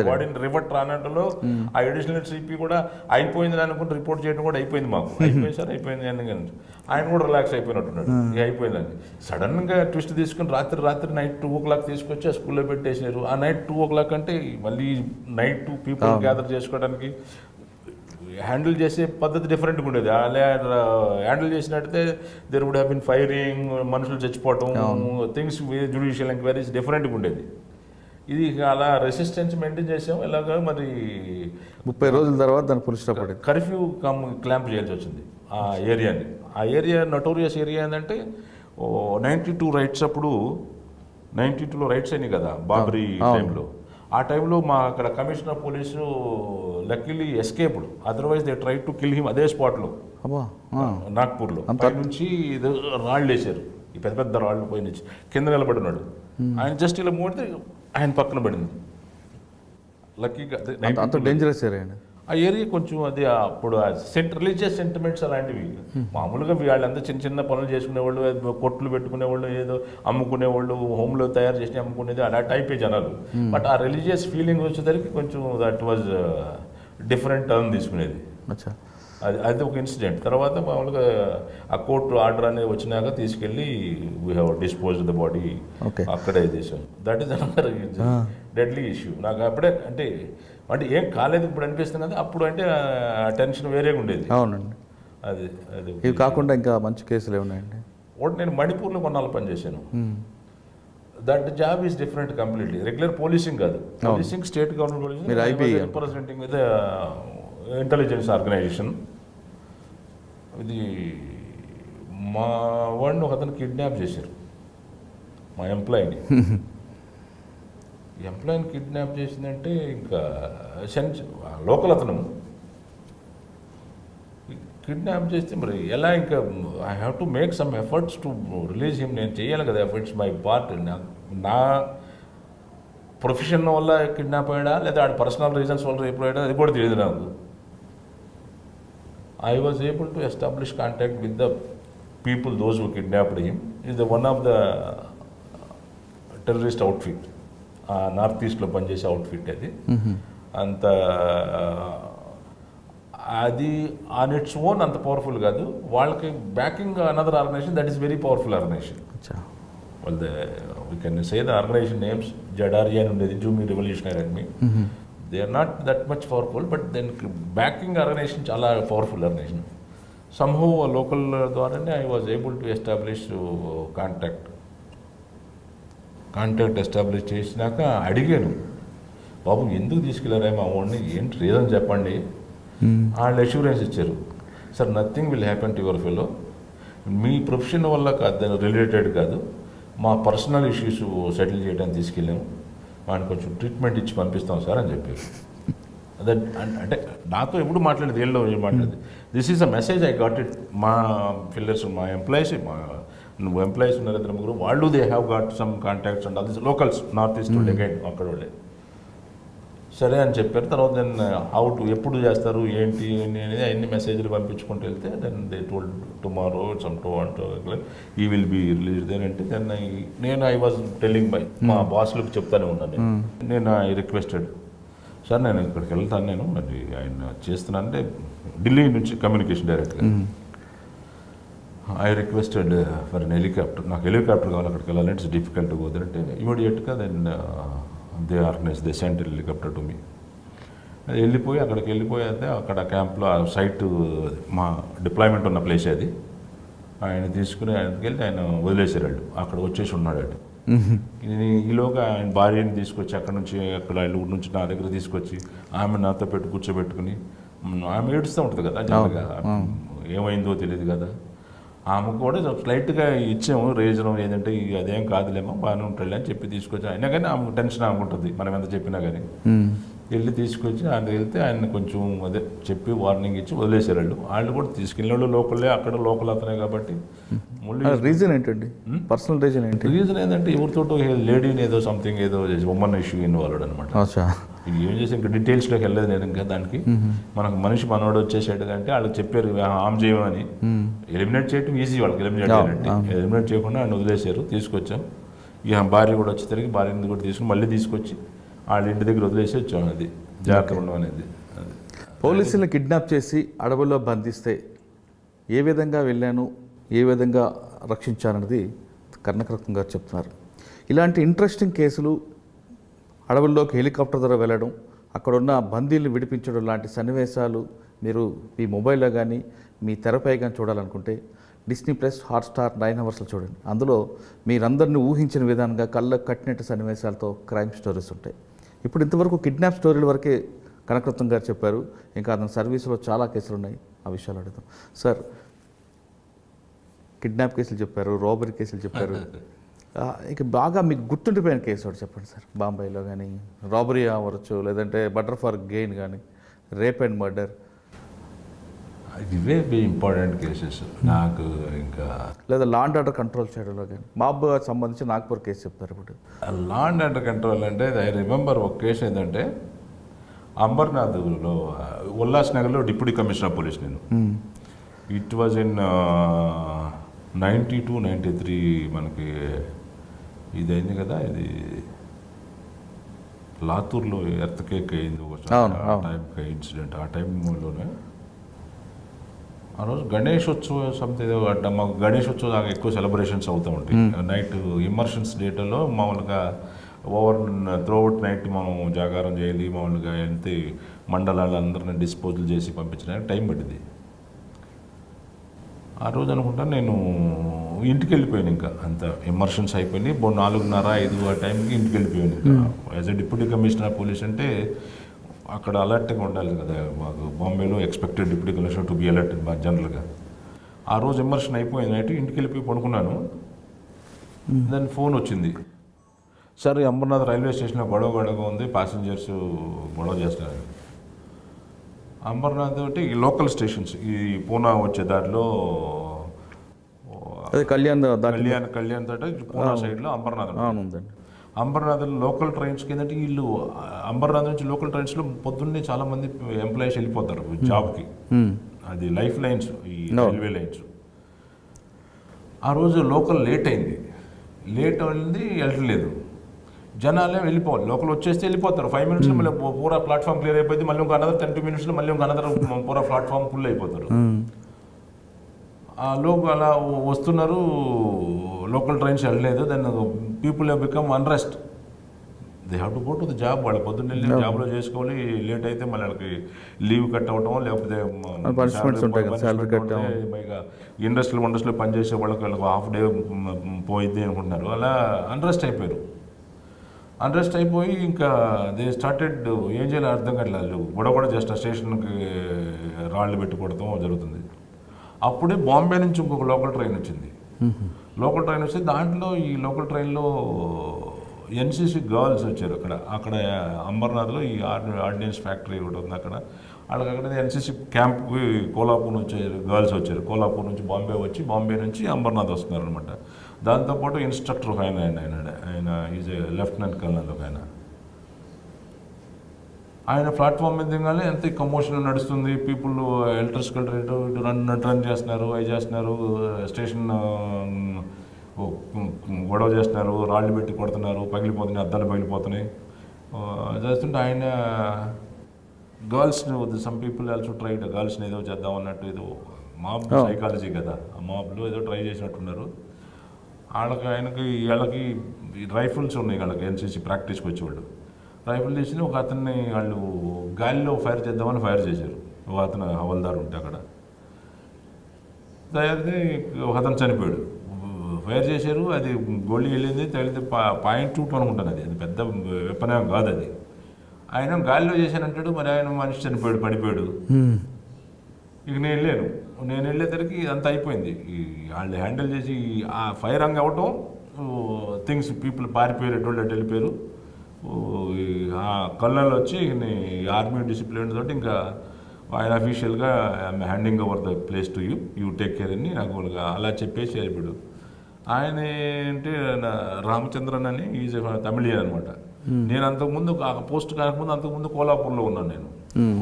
బాడీని రివర్ట్ రానట్లో ఆ అడిషనల్ సిపి కూడా అయిపోయింది అనుకుంటే రిపోర్ట్ చేయడం కూడా అయిపోయింది. మాకు అయిపోయింది సార్ అయిపోయింది అని ఆయన కూడా రిలాక్స్ అయిపోయినట్టున్నాడు. ఇక అయిపోయిందని సడన్గా ట్విస్ట్ తీసుకుని రాత్రి నైట్ 2 o'clock తీసుకొచ్చి ఆ స్కూల్లో పెట్టేసినారు. ఆ నైట్ 2 o'clock అంటే మళ్ళీ నైట్ 2 people గ్యాదర్ చేసుకోవడానికి హ్యాండిల్ చేసే పద్ధతి డిఫరెంట్గా ఉండేది. హ్యాండిల్ చేసినట్టయితే there would have been firing, మనుషులు చచ్చిపోవటం, థింగ్స్ జ్యుడిషియల్ ఎంక్వైరీస్ డిఫరెంట్గా ఉండేది. ఇది అలా రెసిస్టెన్స్ మెయింటైన్ చేసాం. ఇలాగా మరి 30 రోజుల తర్వాత దాన్ని పులిస్టాప్ కర్ఫ్యూ క్లాంప్ చేయాల్సి వచ్చింది ఆ ఏరియాని. ఆ ఏరియా నోటోరియస్ ఏరియా ఏంటంటే 92 రైట్స్ అప్పుడు 92లో రైట్స్ అయినాయి కదా బాబ్రీ టైంలో. ఆ టైంలో మా అక్కడ commissioner police luckily escaped, otherwise they try to kill him అదే స్పాట్లో నాగ్పూర్లో. పై నుంచి రాళ్ళు వేశారు, ఈ పెద్ద రాళ్ళు పై నుంచి కింద నిలబడినాడు ఆయన. జస్ట్ ఇలా మూడితే ఆయన పక్కన పడింది. లక్కీగా అంత డేంజరస్ ఏరియా. ఆ ఏరియా కొంచెం అది అప్పుడు రిలీజియస్ సెంటిమెంట్స్ అలాంటివి. మామూలుగా వాళ్ళంతా చిన్న పనులు చేసుకునేవాళ్ళు, కొట్లు పెట్టుకునేవాళ్ళు, ఏదో అమ్ముకునేవాళ్ళు, హోమ్లో తయారు చేసి అమ్ముకునేది అలా టైపే జనాలు. బట్ ఆ రిలీజియస్ ఫీలింగ్ వచ్చేసరికి కొంచెం దట్ వాజ్ డిఫరెంట్ టర్న్ తీసుకునేది. అది ఒక ఇన్సిడెంట్. తర్వాత మామూలుగా ఆ కోర్టు ఆర్డర్ అనేది వచ్చినాక తీసుకెళ్ళి we have dispose the body అక్కడే చేసాం. That is another deadly issue. నాకు అప్పుడే అంటే ఏం కాలేదు ఇప్పుడు అనిపిస్తుంది కదా, అప్పుడు అంటే టెన్షన్ వేరేగా ఉండేది. అవునండి. అది ఇవి కాకుండా ఇంకా మంచి కేసులు ఏమున్నాయండి? ఒకటి నేను మణిపూర్లో కొన్నాళ్ళు పనిచేశాను. That job is different completely. Regular policing కాదు, policing state government representing with intelligence organisation. ఇది మా వాడిని ఒక అతను కిడ్నాప్ చేశారు, మా ఎంప్లాయీని. కిడ్నాప్ చేసిందంటే ఇంకా లోకల్ అతను కిడ్నాప్ చేస్తే మరి ఎలా, ఇంకా I have to make some efforts to release him. నేను చేయాలి కదా ఎఫర్ట్స్, మై పార్ట్. నా ప్రొఫెషన్ వల్ల కిడ్నాప్ అయ్యాడా లేదా ఆడ పర్సనల్ రీజన్స్ వల్ల రేపు అయ్యాడా అది కూడా తెలియదు నాకు. I was able to establish contact with the people, those who kidnapped him, is the one of the terrorist outfit. North ఈస్ట్లో పనిచేసే అవుట్ఫిట్ అది. అంత అది ఆన్ ఇట్స్ ఓన్ అంత పవర్ఫుల్ కాదు, వాళ్ళకి backing another organisation that is very powerful organisation. వాళ్ళ we can say the organisation names జడారియా అని ఉండేది, Zomi revolutionary army. They are not that much powerful, but then backing organisation చాలా పవర్ఫుల్ ఆర్గనైజేషన్. సమ్హౌ లోకల్ ద్వారానే I was able to establish contact establish చేసినాక అడిగాను, బాబు ఎందుకు తీసుకెళ్ళారా మా వాడిని, ఏంటి రీజన్ చెప్పండి. వాళ్ళు అష్యూరెన్స్ ఇచ్చారు, sir nothing will happen to your fellow, me profession వల్ల కాదు, రిలేటెడ్ కాదు, మా పర్సనల్ ఇష్యూస్ సెటిల్ చేయడానికి తీసుకెళ్ళాము, వాడిని కొంచెం ట్రీట్మెంట్ ఇచ్చి పంపిస్తాం సార్ అని చెప్పారు. అదే అంటే నాతో ఎప్పుడు మాట్లాడేది, ఏళ్ళలో ఏం మాట్లాడేది. This is a message I got it. మా ఫిల్లర్స్, మా ఎంప్లాయీస్, మా ఎంప్లాయీస్ ఉన్నారు ఇద్దరు ముగ్గురు, వాళ్ళు they have got some contacts and all this locals north east వాళ్ళు అగైన్ అక్కడ వాళ్ళే. సరే అని చెప్పారు. తర్వాత దెన్ హౌ టు ఎప్పుడు చేస్తారు ఏంటి అనేది అన్ని మెసేజ్లు పంపించుకుంటూ వెళ్తే దెన్ దే టోల్డ్ టుమారో ఈ విల్ బీ రిలీజ్ దేర్ అంటే దెన్ నేను ఐ వాజ్ టెల్లింగ్ బై మా బాస్లకు చెప్తానే ఉన్నాను. నేను ఐ రిక్వెస్టెడ్, సార్ నేను ఇక్కడికి వెళ్తాను, నేను మరి ఆయన చేస్తున్నాను అంటే ఢిల్లీ నుంచి కమ్యూనికేషన్ డైరెక్ట్గా. I requested for an helicopter, నాకు హెలికాప్టర్ కావాలి అక్కడికి వెళ్ళాలంటే ఇట్స్ డిఫికల్ట్ పోతుంటే ఇమీడియట్గా then they organise they sent helicopter to me. అది వెళ్ళిపోయి అక్కడికి వెళ్ళిపోతే అక్కడ క్యాంప్లో ఆ సైట్ మా డిప్లాయ్మెంట్ ఉన్న ప్లేస్ అది, ఆయన తీసుకుని ఆయనకి వెళ్ళి ఆయన వదిలేసారు. అక్కడ వచ్చేసి ఉన్నాడు. ఈలోగా ఆయన భార్యని తీసుకొచ్చి అక్కడ నుంచి అక్కడ ఊరి నుంచి నా దగ్గర తీసుకొచ్చి ఆమె నాతో కూర్చోబెట్టుకుని, ఆమె ఏడుస్తూ ఉంటుంది కదా జనరల్గా, ఏమైందో తెలియదు కదా, ఆమె కూడా స్లైట్గా ఇచ్చాము రీజన్ ఏంటంటే అదేం కాదులేమో బాగానే ఉంటాడు అని చెప్పి తీసుకొచ్చి, అయినా కానీ ఆమె టెన్షన్ ఆమెకుంటుంది మనం ఎంత చెప్పినా కానీ. వెళ్ళి తీసుకొచ్చి ఆయన వెళ్తే ఆయన కొంచెం అదే చెప్పి వార్నింగ్ ఇచ్చి వదిలేసారు. వాళ్ళు కూడా తీసుకెళ్ళిన లోకలే, అక్కడ లోకల్ అతనే కాబట్టి. రీజన్ ఏంటండి, పర్సనల్ రీజన్ ఏంటి? రీజన్ ఏంటంటే ఎవరితోటో లేడీని ఏదో సంథింగ్ ఏదో ఉమ్మన్ ఇష్యూ ఇన్వాల్వ్డ్ అనమాట. ఏం చేసి ఇంకా డీటెయిల్స్లోకి వెళ్ళలేదు నేను ఇంకా దానికి. మనకు మనిషి మనోడు వచ్చేసాడు అంటే వాళ్ళకి చెప్పారు హామ్ చేయమని. ఎలిమినేట్ చేయడం ఈజీ వాళ్ళకి, ఎలిమినేట్ చేయకుండా ఆయన వదిలేశారు. తీసుకొచ్చాం, ఇక భార్య కూడా వచ్చి తిరిగి భార్యని కూడా తీసుకుని మళ్ళీ తీసుకొచ్చి వాళ్ళ ఇంటి దగ్గర వదిలేసి వచ్చాం. అది జాగ్రత్త ఉండడం అనేది. పోలీసులను కిడ్నాప్ చేసి అడవుల్లో బంధిస్తే ఏ విధంగా వెళ్ళాను, ఏ విధంగా రక్షించానన్నది కర్ణకరత్నం గారు చెప్తున్నారు. ఇలాంటి ఇంట్రెస్టింగ్ కేసులు, అడవుల్లోకి హెలికాప్టర్ ద్వారా వెళ్ళడం, అక్కడున్న బందీలను విడిపించడం లాంటి సన్నివేశాలు మీరు మీ మొబైల్లో కానీ మీ తెరపై కానీ చూడాలనుకుంటే డిస్నీ ప్లస్ హాట్స్టార్ 9 అవర్స్లో చూడండి. అందులో మీరందరినీ ఊహించిన విధానంగా కళ్ళకు కట్టినట్టు సన్నివేశాలతో క్రైమ్ స్టోరీస్ ఉంటాయి. ఇప్పుడు ఇంతవరకు కిడ్నాప్ స్టోరీల వరకే కనకరత్నం గారు చెప్పారు, ఇంకా అతని సర్వీసులో చాలా కేసులు ఉన్నాయి, ఆ విషయాలు అడుగుతాం. సార్, కిడ్నాప్ కేసులు చెప్పారు, రాబరీ కేసులు చెప్పారు, ఇక బాగా మీకు గుర్తుండిపోయిన కేసు ఒకటి చెప్పండి సార్. బాంబేలో కానీ రాబరీ అవ్వచ్చు, లేదంటే మర్డర్ ఫర్ గెయిన్ కానీ, రేప్ అండ్ మర్డర్, ఇవే ఇంపార్టెంట్ కేసెస్ నాకు. ఇంకా లేదా లా అండ్ ఆర్డర్ కంట్రోల్ చేయడంలో కానీ బాబు సంబంధించి నాగ్పూర్ కేసు చెప్తారు. ఇప్పుడు లా అండ్ ఆర్డర్ కంట్రోల్ అంటే ఐ రిమెంబర్ ఒక కేసు ఏంటంటే అంబర్నాథ్లో ఉల్లాస్ నగర్లో డిప్యూటీ కమిషనర్ పోలీస్ నేను. ఇట్ వాజ్ ఇన్ 92-93 మనకి ఇది అయింది కదా, ఇది లాతూర్లో ఎర్త్కేక్ అయింది ఒక టైంకి ఇన్సిడెంట్. ఆ టైంలోనే ఆ రోజు గణేశోత్సవం సంథింగ్ అంటే మాకు గణేశోత్సవం దాకా ఎక్కువ సెలబ్రేషన్స్ అవుతూ ఉంటాయి. నైట్ ఇమ్మర్షన్స్ డేట్లో మామూలుగా త్రూఅవుట్ నైట్ మనం జాగారం చేయాలి, మామూలుగా వెళ్తే మండలాలందరినీ డిస్పోజల్ చేసి పంపించడానికి టైం పట్టింది. ఆ రోజు అనుకుంటా నేను ఇంటికి వెళ్ళిపోయాను, ఇంకా అంత ఇమ్మర్షన్స్ అయిపోయింది. 4:30-5 ఆ టైంకి ఇంటికి వెళ్ళిపోయాను. ఇంకా as a deputy commissioner police అంటే అక్కడ అలర్ట్గా ఉండాలి కదా. మాకు బాంబేలో expected deputy commissioner to be alerted బాగా జనరల్గా. ఆ రోజు ఇమ్మర్షన్ అయిపోయింది, నైట్ ఇంటికి వెళ్ళిపోయి పడుకున్నాను. దాని ఫోన్ వచ్చింది, సార్ అంబర్నాథ్ రైల్వే స్టేషన్లో గొడవగా ఉంది, ప్యాసింజర్స్ గొడవ చేస్తున్నారు. అంబర్నాథ్ అంటే ఈ లోకల్ స్టేషన్స్, ఈ పూనా వచ్చే దారిలో కళ్యాణ్ తోట పూనా సైడ్లో అంబర్నాథ్ ఉందండి. అంబర్నాథ్ లోకల్ ట్రైన్స్కి ఏంటంటే వీళ్ళు అంబర్నాథ్ నుంచి లోకల్ ట్రైన్స్లో పొద్దున్నే చాలామంది ఎంప్లాయీస్ వెళ్ళిపోతారు జాబ్కి. అది లైఫ్ లైన్స్, ఈ రైల్వే లైన్స్. ఆ రోజు లోకల్ లేట్ అయింది, లేట్ అయింది, వెళ్ళట్లేదు. జనాలే వెళ్ళిపోవాలి, లోకల్ వచ్చేస్తే వెళ్ళిపోతారు. 5 మినిట్స్లో మళ్ళీ పూరా ప్లాట్ఫామ్ క్లియర్ అయిపోయింది. మళ్ళీ ఒక అనదర్ 10-2 మినిట్స్లో మళ్ళీ ఒక అనదర్ పూరా ప్లాట్ఫామ్ ఫుల్ అయిపోతారు. ఆ లోకల్ అలా వస్తున్నారు, లోకల్ ట్రైన్స్ వెళ్ళలేదు. Then people have become unrest. They have to go to the job. వాళ్ళ పొద్దున్న వెళ్ళి జాబ్లో చేసుకోవాలి. లేట్ అయితే మళ్ళీ వాళ్ళకి లీవ్ కట్ అవ్వటం, లేకపోతే ఇండస్ట్రీలో పనిచేసే వాళ్ళకి హాఫ్ డే పోయిద్ది అనుకుంటున్నారు. అలా అన్రెస్ట్ అయిపోయారు. అన్రెస్ట్ అయిపోయి ఇంకా దే స్టార్టెడ్, ఏం చేయాలో అర్థం కావట్లేదు. గొడవ జస్ట్ ఆ స్టేషన్కి రాళ్ళు పెట్టి కొడతాం జరుగుతుంది. అప్పుడే బాంబే నుంచి ఇంకొక లోకల్ ట్రైన్ వచ్చింది. లోకల్ ట్రైన్ వస్తే దాంట్లో ఈ లోకల్ ట్రైన్లో ఎన్సీసీ గర్ల్స్ వచ్చారు. అక్కడ అంబర్నాథ్లో ఈ ఆర్డినెన్స్ ఫ్యాక్టరీ ఒకటి ఉంది. అక్కడ ఎన్సీసీ క్యాంప్కి కోలాపూర్ నుంచి గర్ల్స్ వచ్చారు. కోలాపూర్ నుంచి బాంబే వచ్చి, బాంబే నుంచి అంబర్నాథ్ వస్తున్నారు అనమాట. దాంతోపాటు ఇన్స్ట్రక్టర్ ఒక ఆయన ఈజ్ ఏ లెఫ్టినెంట్ కర్నల్ ఒక ఆయన ప్లాట్ఫామ్ మీద దిగానే ఎంత కమోషన్ నడుస్తుంది. పీపుల్ ఎలక్ట్రికల్ రన్ చేస్తున్నారు, అవి చేస్తున్నారు, స్టేషన్ గొడవ చేస్తున్నారు, రాళ్ళు పెట్టి కొడుతున్నారు, పగిలిపోతున్నాయి, అద్దాలు పగిలిపోతున్నాయి చేస్తుంటే ఆయన గర్ల్స్ని సమ్ పీపుల్ ఆల్సో ట్రైడ్ గర్ల్స్ని ఏదో చేద్దాం అన్నట్టు, ఏదో మాబ్ సైకాలజీ కదా, ఆ మాబ్లో ఏదో ట్రై చేసినట్టున్నారు. వీళ్ళకి రైఫిల్స్ ఉన్నాయి, వాళ్ళకి ఎన్సీసీ ప్రాక్టీస్కి వచ్చేవాళ్ళు రైఫిల్ తీసి ఒక అతన్ని వాళ్ళు గాలిలో ఫైర్ చేద్దామని ఫైర్ చేశారు. ఒక అతను హవల్దార్ ఉంటే అక్కడ తయారైతే ఒక అతను చనిపోయాడు. ఫైర్ చేశారు, అది గోళీ వెళ్ళింది, తగిలితే .22 అనుకుంటాను. అది పెద్ద వెపన్ కాదు అది. ఆయన గాలిలో చేశానంటాడు, మరి ఆయన మనిషి చనిపోయాడు, పడిపోయాడు. ఇక నేను వెళ్ళేసరికి అంత అయిపోయింది. వాళ్ళు హ్యాండిల్ చేసి ఆ ఫైర్ హంగ్ అవ్వటం, థింగ్స్ పీపుల్ పారిపోయారు, అటు వెళ్ళిపోయారు. కల్నల్ వచ్చి ఆర్మీ డిసిప్లిన్ తోటి ఇంకా ఆయన అఫీషియల్గా I'm handing over the place to you take care అని నాకు అలా చెప్పేసి వెళ్ళిపోయాడు. ఆయన ఏంటి రామచంద్రన్ అని ఈజ్ తమిళియన్ అనమాట. నేను అంతకుముందు పోస్ట్ కాకముందు అంతకుముందు కోలాపూర్లో ఉన్నాను. నేను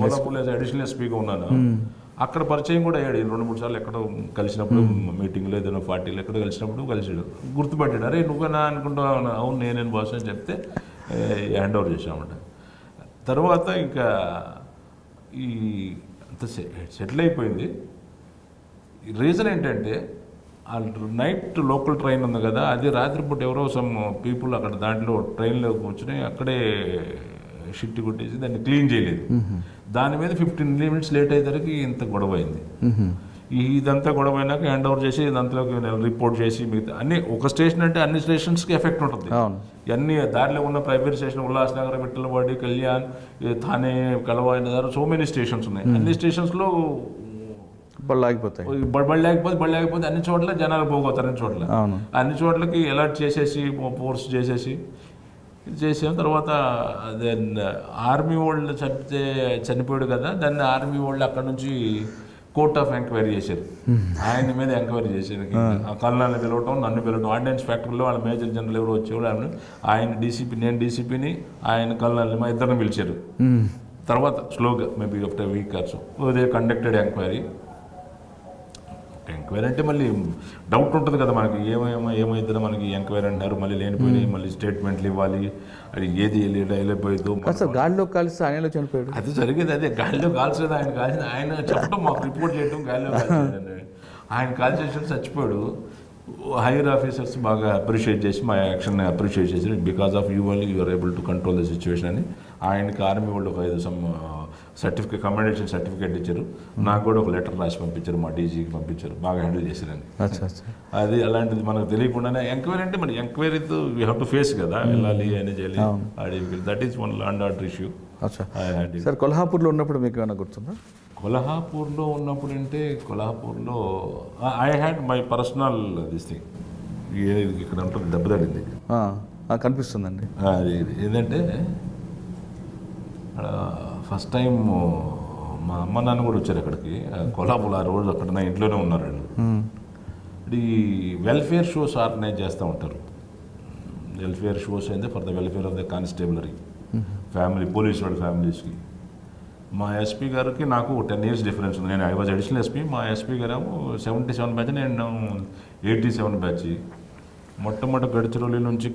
కోలాపూర్లో అడిషనల్ ఎస్పీగా ఉన్నాను. అక్కడ పరిచయం కూడా అయ్యాడు. 2-3 సార్లు ఎక్కడో కలిసినప్పుడు, మీటింగ్లో ఏదైనా పార్టీలో ఎక్కడో కలిసినప్పుడు కలిసాడు. గుర్తుపట్టాడు, అరే నువ్వేనా అనుకుంటున్నావు, అవును నేనేను బాస్ అని చెప్తే హ్యాండ్ ఓవర్ చేసామన్నమాట. తర్వాత ఇంకా ఈ అంత సెటిల్ అయిపోయింది. రీజన్ ఏంటంటే ఆ నైట్ లోకల్ ట్రైన్ ఉంది కదా, అది రాత్రిపూట ఎవరో సమ్ పీపుల్ అక్కడ దాంట్లో ట్రైన్లో కూర్చొని అక్కడే షిట్టి కొట్టేసి దాన్ని క్లీన్ చేయలేదు. దాని మీద 15 మినిట్స్ లేట్ అయ్యేసరికి ఇంత గొడవ అయింది. ఇదంతా గొడవ అయినాక హ్యాండ్ ఓవర్ చేసి దాంట్లోకి రిపోర్ట్ చేసి మిగతా అన్ని, ఒక స్టేషన్ అంటే అన్ని స్టేషన్స్కి ఎఫెక్ట్ ఉంటుంది. అన్ని దారిలో ఉన్న private station ఉల్లాసనగర్, Vithalavadi, Kalyan, Thane, Kalavai, so many stations ఉన్నాయి. అన్ని స్టేషన్స్లో బళ్ళాగిపోతే అన్ని చోట్ల జనాలు పోగొతారు. అన్ని చోట్లకి అలర్ట్ చేసేసి ఫోర్స్ చేసేసి చేసాం. తర్వాత దెన్ ఆర్మీ వాళ్ళు చనిపోయాడు కదా, దాన్ని ఆర్మీ వాళ్ళు అక్కడ నుంచి కోర్ట్ ఆఫ్ ఎంక్వైరీ చేశారు. ఆయన మీద ఎంక్వైరీ చేశారు. ఆ కల్నాన్ని పిలవటం, నన్ను పిలవటం, ఆర్డినెన్స్ ఫ్యాక్టరీలో వాళ్ళ మేజర్ జనరల్ ఎవరు వచ్చేవాళ్ళు, ఆయన డీసీపీ, నేను డీసీపీని, ఆయన కల్నాన్ని మా ఇద్దరిని పిలిచారు. తర్వాత స్లోగా maybe after week or so they conducted enquiry. Enquiry అంటే మళ్ళీ డౌట్ ఉంటుంది కదా మనకి, ఏమైందో మనకి ఎంక్వైరీ అంటారు, మళ్ళీ లేనిపోయినాయి, మళ్ళీ స్టేట్మెంట్లు ఇవ్వాలి, అది ఏది వెళ్ళిపోయిందో. గాలిలో కలిసి ఆయనలో చనిపోయాడు, అది జరిగేది. అదే గాలిలో కాల్చలేదు, ఆయన కాల్చింది. ఆయన చెప్పడం, మాకు రిపోర్ట్ చేయడం, గాలిలో కాల్చలేదండి. ఆయన కాల్చేసి చచ్చిపోయాడు. హైయర్ ఆఫీసర్స్ బాగా అప్రిషియేట్ చేసి మా యాక్షన్ని అప్రిషియేట్ చేసి, because of you only you are able to control the situation అని ఆయనకి ఆర్మీ వాళ్ళు ఒక 5 కమెండేషన్ సర్టిఫికేట్ ఇచ్చారు. నాకు కూడా ఒక లెటర్ రాసి పంపించారు, మా డీజీకి పంపించారు, బాగా హ్యాండిల్ చేశారని. అది అలాంటిది మనకు తెలియకుండానే ఎంక్వైరీ అంటే మరి ఎంక్వైరీతో వీ హ్యావ్ టు ఫేస్ కదా, వెళ్ళాలి అని చేయాలి. That is one law and order issue. Sir కొల్హాపూర్లో ఉన్నప్పుడు మీకు ఏమైనా గుర్తుందా? కొల్హాపూర్లో ఉన్నప్పుడు అంటే కొల్హాపూర్లో I had my personal this thing. ఇక్కడ ఉంటుంది, దెబ్బతడింది కనిపిస్తుందండి. అది ఏంటంటే ఫస్ట్ టైం మా అమ్మ నాన్న కూడా వచ్చారు అక్కడికి, కొల్హాపూర్. ఆ రోజు అక్కడ నా ఇంట్లోనే ఉన్నారు వాళ్ళు. ఈ వెల్ఫేర్ షోస్ ఆర్గనైజ్ చేస్తూ ఉంటారు. వెల్ఫేర్ షోస్ అయితే for the welfare of the constabulary family, police వాళ్ళ ఫ్యామిలీస్కి. మా ఎస్పీ గారికి నాకు 10 years డిఫరెన్స్ ఉంది. నేను ఐ వాజ్ అడిషనల్ ఎస్పీ, మా ఎస్పీ గారేమో 77 బ్యాచ్, నేను 87 బ్యాచ్. మొట్టమొదటి